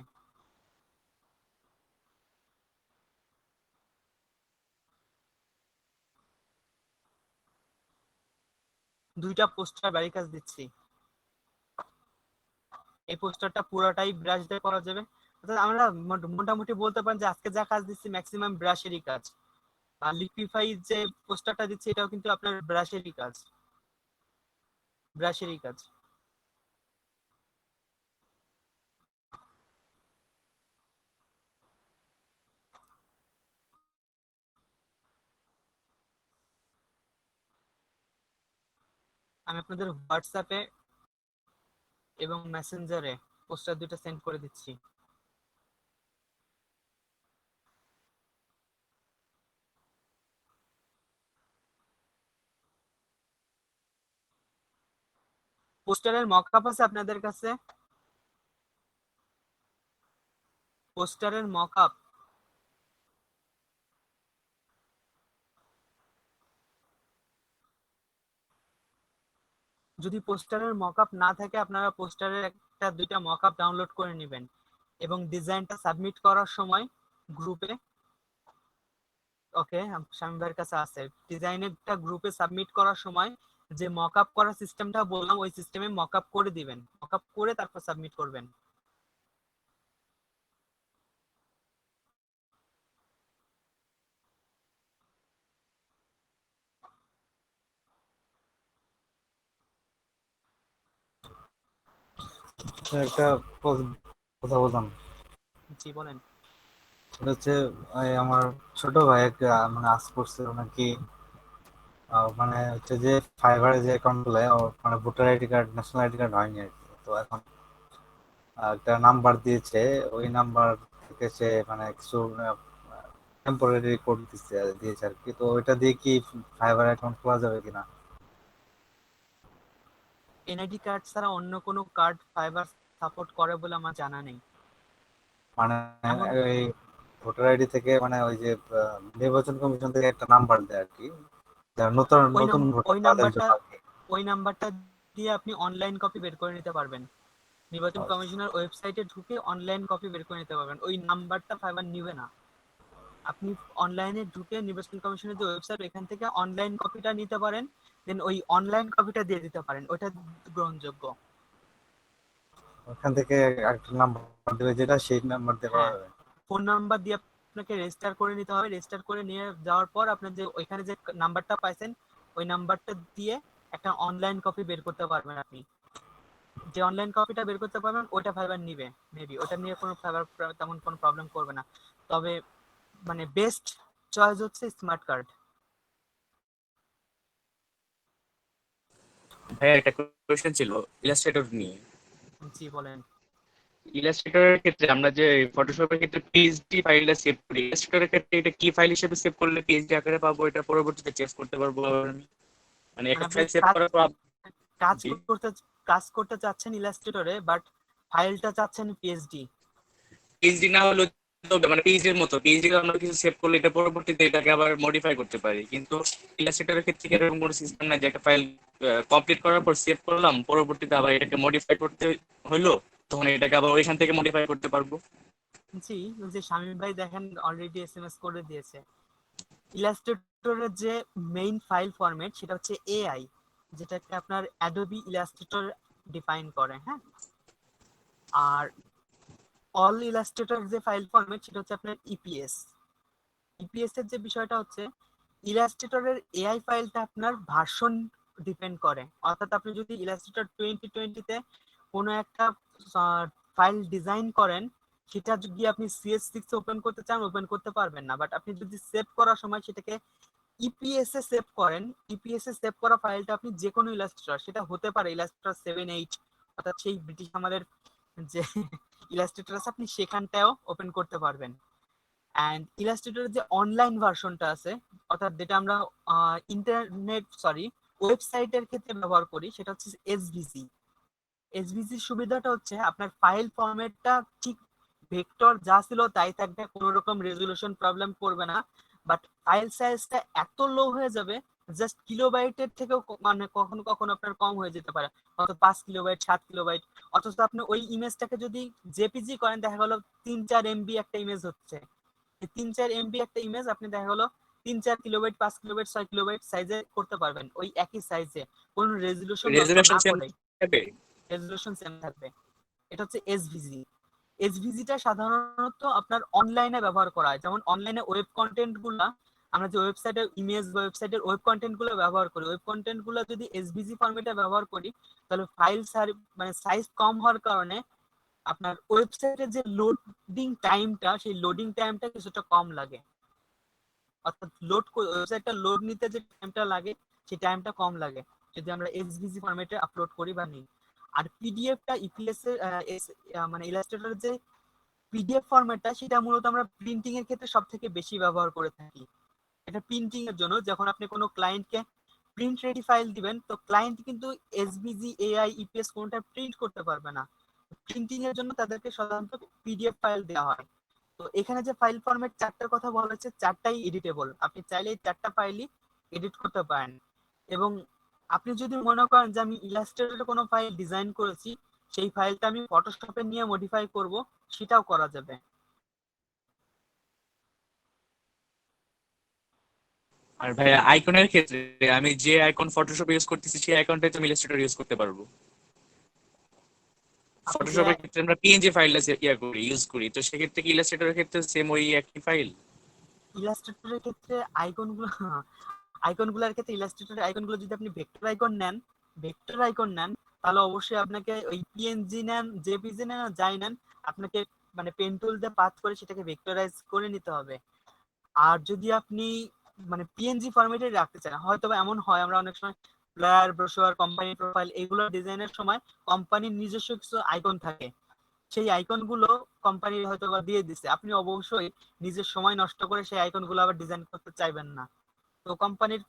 2টা পোস্টার বাড়ির কাজ দিচ্ছি। এই পোস্টারটা পুরোটাই ব্রাশ দিয়ে করা যাবে। অর্থাৎ আমরা মোটামুটি বলতে পারেন যে আজকে যা কাজ দিচ্ছি ম্যাক্সিমাম ব্রাশেরই কাজ। আর লিকুইফাই যে পোস্টারটা দিচ্ছি এটাও কিন্তু আপনার ব্রাশেরই কাজ, ব্রাশেরই কাজ। আমি আপনাদের হোয়াটসঅ্যাপে এবং মেসেঞ্জারে পোস্টার দুটো সেন্ড করে দিচ্ছি। পোস্টারের মকআপ আছে আপনাদের কাছে? পোস্টারের মকআপ যদি পোস্টারের মকআপ না থাকে আপনারা পোস্টারের একটা দুইটা মকআপ ডাউনলোড করে নেবেন এবং ডিজাইনটা সাবমিট করার সময় গ্রুপে, ওকে শামীম ভাইয়ের কাছে আছে, ডিজাইনেরটা গ্রুপে সাবমিট করার সময় যে মকআপ করার সিস্টেমটা বললাম ওই সিস্টেমে মকআপ করে দিবেন, মকআপ করে তারপর সাবমিট করবেন।
একটা কথা বলতাম,
জি বলেন।
সেটা হচ্ছে এই আমার ছোট ভাই একটা মানে আজ করছে নাকি মানে হচ্ছে যে ফাইবারে যে অ্যাকাউন্ট খুলে ওর মানে voter ID card national ID card হয়নি আর কি। তো এখন একটা নাম্বার দিয়েছে, ওই নাম্বার থেকে সে মানে কিছু টেম্পোরারি কোড দিয়েছে আর কি। তো ওইটা দিয়ে কি ফাইবার অ্যাকাউন্ট খোলা যাবে কিনা?
এনআইডি কার্ড ছাড়া অন্য কোনো কার্ড ফাইবার সাপোর্ট করে বলে আমার জানা নেই।
মানে
এমন
ওই ভোটার আইডি থেকে মানে ওই যে নির্বাচন কমিশন থেকে একটা নাম্বার দেয় আর কি, যারা নতুন
ওই
নতুন ভোটার
ওই
তাদের
নাম্বারটা,
জন্য আর কি।
ওই নাম্বারটা দিয়ে আপনি অনলাইন কপি বের করে নিতে পারবেন। নির্বাচন কমিশনের ওয়েবসাইটে ঢুকে অনলাইন কপি বের করে নিতে পারবেন। ওই নাম্বারটা ফাইবার নিবে না। আপনি অনলাইনে ঢুকে নির্বাচন কমিশনের যে ওয়েবসাইট এখান থেকে অনলাইন কপিটা নিতে পারেন, দেন ওই অনলাইন কপিটা দিয়ে দিতে পারেন, ওটা গ্রহণযোগ্য।
ওখান থেকে একটা নাম্বার দেবে যেটা সেই নাম্বার দিয়ে করা
হ্যাঁ,
যাবে।
ফোন নাম্বার দিয়ে আপনাকে রেজিস্টার করে নিতে হবে। রেজিস্টার করে নিয়ে যাওয়ার পর আপনার যে ওইখানে যে নাম্বারটা পাইছেন ওই নাম্বারটা দিয়ে একটা অনলাইন কপি বের করতে পারবেন। আপনি যে অনলাইন কপিটা বের করতে পারবেন ওটা ফাইবার নিবে, মেবি ওটা নিয়ে কোনো ফাইবার তেমন কোনো প্রবলেম করবে না। তবে মানে বেস্ট চয়েস হচ্ছে স্মার্ট কার্ড।
ভাইয়া একটা কোয়েশ্চেন ছিল ইলাস্ট্রেটর নিয়ে।
জি বলেন।
ইলাস্ট্রেটরের ক্ষেত্রে আমরা যে ফটোশপের ক্ষেত্রে পিএসডি ফাইলটা সেভ করি, ইলাস্ট্রেটরের ক্ষেত্রে এটা কি ফাইল হিসেবে সেভ করলে পিএসডি আকারে পাবো, এটা পরবর্তীতে চেক করতে পারবো আবার আমি? মানে
মানে
একটা
আপনি
ফাইল সেভ
কাজ
করার পর
কাজ
জি,
করতে কাজ করতে চাচ্ছেন ইলাস্ট্রেটরে, বাট ফাইলটা চাচ্ছেন পিএইচডি।
পিএইচডি না হলেও চলবে, মানে পিএইচডি এর মতো। পিএইচডি আমরা কিছু সেভ করলে এটা পরবর্তীতে এটাকে আবার মডিফাই করতে পারি, কিন্তু ইলাস্ট্রেটরের ক্ষেত্রে কি এরকম কোনো সিস্টেম নাই যে একটা ফাইল কমপ্লিট করার পর সেভ করলাম, পরবর্তীতে আবার এটাকে মডিফাই করতে হলো তখন এটাকে আবার ওইখান থেকে মডিফাই করতে পারবো?
জি, যে শামীম ভাই দেখেন অলরেডি এসএমএস করে দিয়েছে। ইলাস্ট্রেটরের যে মেইন ফাইল ফরম্যাট সেটা হচ্ছে এআই, যেটাকে আপনার অ্যাডোবি ইলাস্ট্রেটর ডিফাইন করে। হ্যাঁ, আর অল ইলাস্ট্রেটর যে ফাইল ফরম্যাট সেটা হচ্ছে আপনার ইপিএস। ইপিএস এর যে বিষয়টা হচ্ছে ইলাস্ট্রেটরের এআই ফাইলটা আপনার ভার্সন ডিপেন্ড করে। অর্থাৎ আপনি যদি ইলাস্ট্রেটর 2020 তে কোনো একটা ফাইল ডিজাইন করেন, সেটা যদি আপনি CS6 ওপেন করতে চান ওপেন করতে পারবেন না। বাট আপনি যদি সেভ করার সময় সেটাকে ইপিএস এ সেভ করেন, ইপিএস এ সেভ করা ফাইলটা আপনি যে কোনো ইলাস্ট্রেটর, সেটা হতে পারে ইলাস্ট্রেটর 7-8, অর্থাৎ সেই ব্রিটিশ আমাদের যে ইলাস্ট্রেটর আছে আপনি সেখানটাও ওপেন করতে পারবেন। অ্যান্ড ইলাস্ট্রেটরের যে অনলাইন ভার্সনটা আছে, অর্থাৎ যেটা আমরা ওয়েবসাইটের ক্ষেত্রে ব্যবহার করি, সেটা হচ্ছে এসভিজি। এসভিজির সুবিধাটা হচ্ছে আপনার ফাইল ফরম্যাটটা ঠিক ভেক্টর যা ছিল তাই থাকবে, কোনো রকম রেজলিউশন প্রবলেম করবে না। বাট ফাইল সাইজটা এত লো হয়ে যাবে, জাস্ট কিলোবাইটের থেকেও মানে কখনো কখনো আপনার কম হয়ে যেতে পারে, হয়তো 5 কিলোবাইট 7 কিলোবাইট। অথচ আপনি ওই ইমেজটাকে যদি জেপিজি করেন দেখা গেলো 3-4 MB একটা ইমেজ হচ্ছে। 3-4 MB একটা ইমেজ আপনি দেখা গেলো 3-4 কিলোবাইট 5 কিলোবাইট 6 কিলোবাইট সাইজে করতে পারবেন, ওই একই সাইজে, কোনো রেজলিউশন নষ্ট
রেজুলেশন
না
সেম
করে।
থাকবে?
রেজলিউশন সেম থাকবে। এটা হচ্ছে এসভিজি। এসভিজিটা সাধারণত আপনার অনলাইনে ব্যবহার করা হয়, যেমন অনলাইনে ওয়েব কন্টেন্ট গুলা, আমরা যে ওয়েবসাইটের ইমেজ বা ওয়েবসাইটের ওয়েব কন্টেন্ট গুলো ব্যবহার করি, ওয়েব কন্টেন্ট গুলো যদি এসভিজি ফরম্যাটে ব্যবহার করি, তাহলে ফাইল মানে সাইজ কম হওয়ার কারণে আপনার ওয়েবসাইটের যে লোডিং টাইমটা, সেই লোডিং টাইমটা কিছুটা কম লাগে। অর্থাৎ ওয়েবসাইটটা লোড নিতে যে টাইমটা লাগে, সেই টাইমটা কম লাগে যদি আমরা এসভিজি ফরম্যাটে আপলোড করি বা নিই। আর পিডিএফটা ইপিএস এর মানে ইলাস্ট্রেটরের যে পিডিএফ ফরম্যাটটা, সেটা মূলত আমরা প্রিন্টিং এর ক্ষেত্রে সব থেকে বেশি ব্যবহার করে থাকি। এটা প্রিন্টিং এর জন্য, যখন আপনি কোনো ক্লায়েন্টকে প্রিন্ট রেডি ফাইল দিবেন, তো ক্লায়েন্ট কিন্তু এসভিজি এআই ইপিএস কোনটা প্রিন্ট করতে পারবে না। প্রিন্টিং এর জন্য তাদেরকে সাধারণত পিডিএফ ফাইল দেওয়া হয়। তো এখানে যে ফাইল ফরম্যাট চারটার কথা বলা হচ্ছে, চারটাই এডিটেবল, আপনি চাইলে এই চারটা ফাইলই এডিট করতে পারেন। এবং আপনি যদি মনে করেন যে আমি ইলাস্ট্রেটরে কোনো ফাইল ডিজাইন করেছি, সেই ফাইলটা আমি ফটোশপে নিয়ে মডিফাই করব, সেটাও করা যাবে।
আর ভাইয়া আইকনের ক্ষেত্রে আমি যে আইকন ফটোশপ ইউজ করতেছি সেই আইকনটাই তো ইলাস্ট্রেটর ইউজ করতে পারবো।
আপনি যে
ফটোশপের ক্ষেত্রে আমরা পিএনজি ফাইলটা ইউজ করি, তো সেক্ষেত্রে কি ইলাস্ট্রেটরের ক্ষেত্রে সেম ওই একই ফাইল?
ইলাস্ট্রেটরের ক্ষেত্রে আইকনগুলোর ক্ষেত্রে ইলাস্ট্রেটরের আইকনগুলো যদি আপনি ভেক্টর আইকন নেন, তাহলে অবশ্যই আপনাকে ওই পিএনজি নেন, জেপিজি নেন, যাই নেন, আপনাকে মানে পেন টুল দিয়ে পাথ করে সেটাকে ভেক্টরাইজ করে নিতে হবে। আর যদি আপনি মানে পিএনজি ফরম্যাটে রাখতে চান, হয়তো এমন হয় আমরা অনেক সময় ফ্লায়ার, ব্রোশার, কোম্পানি প্রোফাইল এগুলো ডিজাইনের সময় কোম্পানির নিজস্ব কিছু আইকন থাকে, সেই আইকন গুলো কোম্পানি হয়তো বা দিয়ে দিচ্ছে, আপনি অবশ্যই নিজের সময় নষ্ট করে সেই আইকন গুলো আবার ডিজাইন করতে চাইবেন না। তো কোম্পানির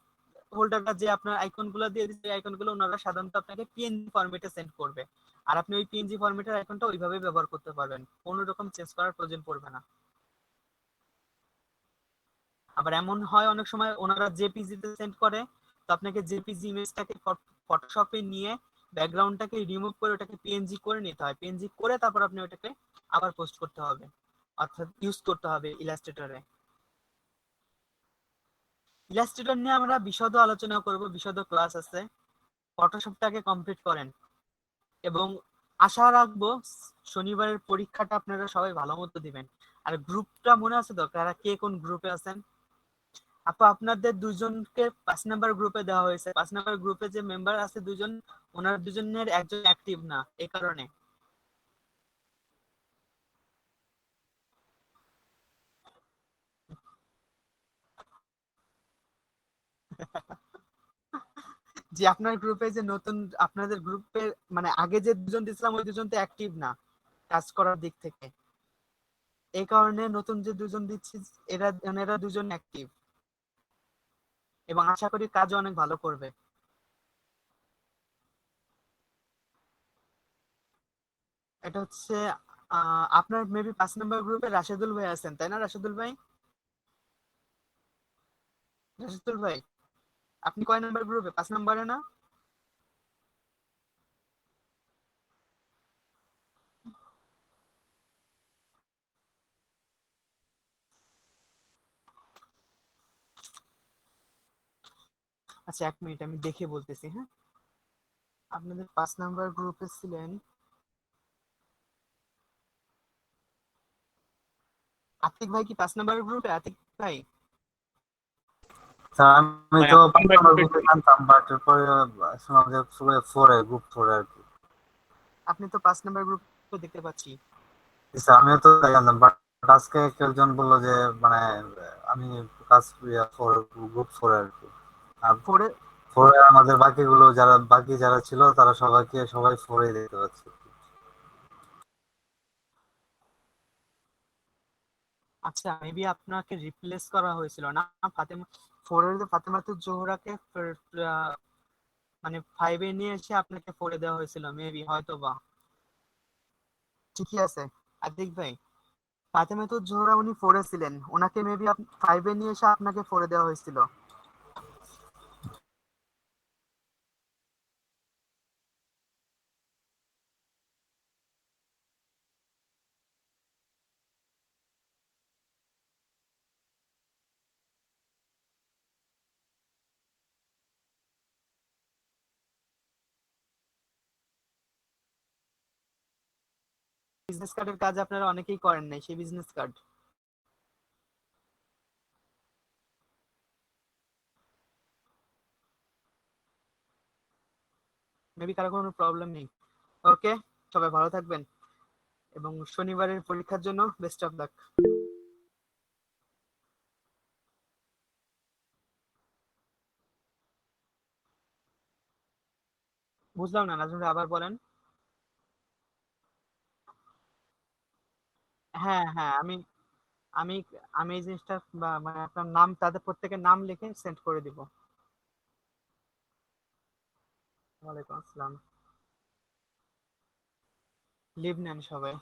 হোল্ডাররা যে আপনার আইকন গুলো দিয়ে দিচ্ছে, এই আইকন গুলো ওনারা সাধারণত আপনাকে পিএনজি ফরম্যাটে সেন্ড করবে, আর আপনি ওই পিএনজি ফরম্যাটের আইকনটা ওইভাবে ব্যবহার করতে পারবেন, কোনো রকম চেঞ্জ করার প্রয়োজন পড়বে না। আবার এমন হয় অনেক সময় ওনারা জেপিজি তে সেন্ড করে, তো আপনাকে জেপিজি ইমেজটাকে ফটোশপে নিয়ে ব্যাকগ্রাউন্ডটাকে রিমুভ করে ওটাকে পিএনজি করে নিতে হয়, পিএনজি করে তারপর আপনি ওটাকে আবার পোস্ট করতে হবে, অর্থাৎ ইউজ করতে হবে ইলাস্ট্রেটরে। ইলাস্ট্রেটর নিয়ে আমরা বিশদ আলোচনা করব, বিশদ ক্লাস আছে। ফটোশপটাকে কমপ্লিট করেন, এবং আশা রাখবো শনিবারের পরীক্ষাটা আপনারা সবাই ভালো মতো দিবেন। আর গ্রুপটা মনে আছে তো, কারা কে কোন গ্রুপে আছেন? আপু আপনাদের দুজনকে 5 নাম্বার গ্রুপে দেওয়া হয়েছে, 5 নাম্বার গ্রুপে যে মেম্বার আছে দুজন, ওনার দুজনের একজন অ্যাক্টিভ না, এই কারণে। যে আপনার গ্রুপে যে নতুন, আপনাদের গ্রুপে মানে আগে যে দুজন দিছিলাম ওই দুজন তো অ্যাক্টিভ না কাজ করার দিক থেকে, এই কারণে নতুন যে দুজন দিচ্ছি এরা দুজন অ্যাক্টিভ, এবং আশা করি কাজও অনেক ভালো করবে। এটা হচ্ছে আপনার মেবি 5 নাম্বার গ্রুপে রাশেদুল ভাই আছেন, তাই না? রাশেদুল ভাই, রাশেদুল ভাই আপনি কয় নাম্বার গ্রুপে? 5 নাম্বারে না? আচ্ছা 1 মিনিট আমি দেখে বলতেছি, হ্যাঁ। আপনাদের 5 নাম্বার গ্রুপে ছিলেন আতিক ভাই, কি 5 নাম্বার গ্রুপে আতিক ভাই?
স্যার আমি
ভাই
তো
আমরা
5 নম্বর গ্রুপে জানতাম, বাট এরপরে শুনলাম যে ফোরে গ্রুপ ফোরে আর কি।
আপনি তো 5 নাম্বার গ্রুপে দেখতে পাচ্ছি।
স্যার আমিও তো জানতাম, বাট আজকে একজন বললো যে মানে আমি কাজ ফোর গ্রুপ ফোরে আর কি। আর
ফোরে?
ফোরে আমাদের বাকিগুলো যারা ছিল তারা সবাই ফোরে দেখতে পাচ্ছি।
আচ্ছা মেবি আপনাকে রিপ্লেস করা হয়েছিল না, ফাতেমা ফোরের যে ফাতেমাতুজ জোহরাকে মানে 5-এ নিয়ে এসে আপনাকে ফোরে দেওয়া হয়েছিল মেবি, হয়তো বা। ঠিকই আছে আতিক ভাই, ফাতেমাতুজ জোহরা উনি ফোরে ছিলেন, ওনাকে মেবি 5-এ নিয়ে এসে আপনাকে ফোরে দেওয়া হয়েছিল। বিজনেস কার্ডের কাজ আপনারা অনেকেই করেন নাই, সেই বিজনেস কার্ড। মেবি কারো কোনো প্রবলেম নেই। ওকে, সবাই ভালো থাকবেন এবং শনিবারের পরীক্ষার জন্য বেস্ট অফ লাক। বুঝলাম না, নাজমুল ভাই, আবার বলেন। হ্যাঁ হ্যাঁ, আমি আমি আমি এই জিনিসটা মানে আপনার নাম, তাদের প্রত্যেকের নাম লিখে সেন্ড করে দিব। ওয়ালাইকুম আসসালাম। লিভ নেন সবাই।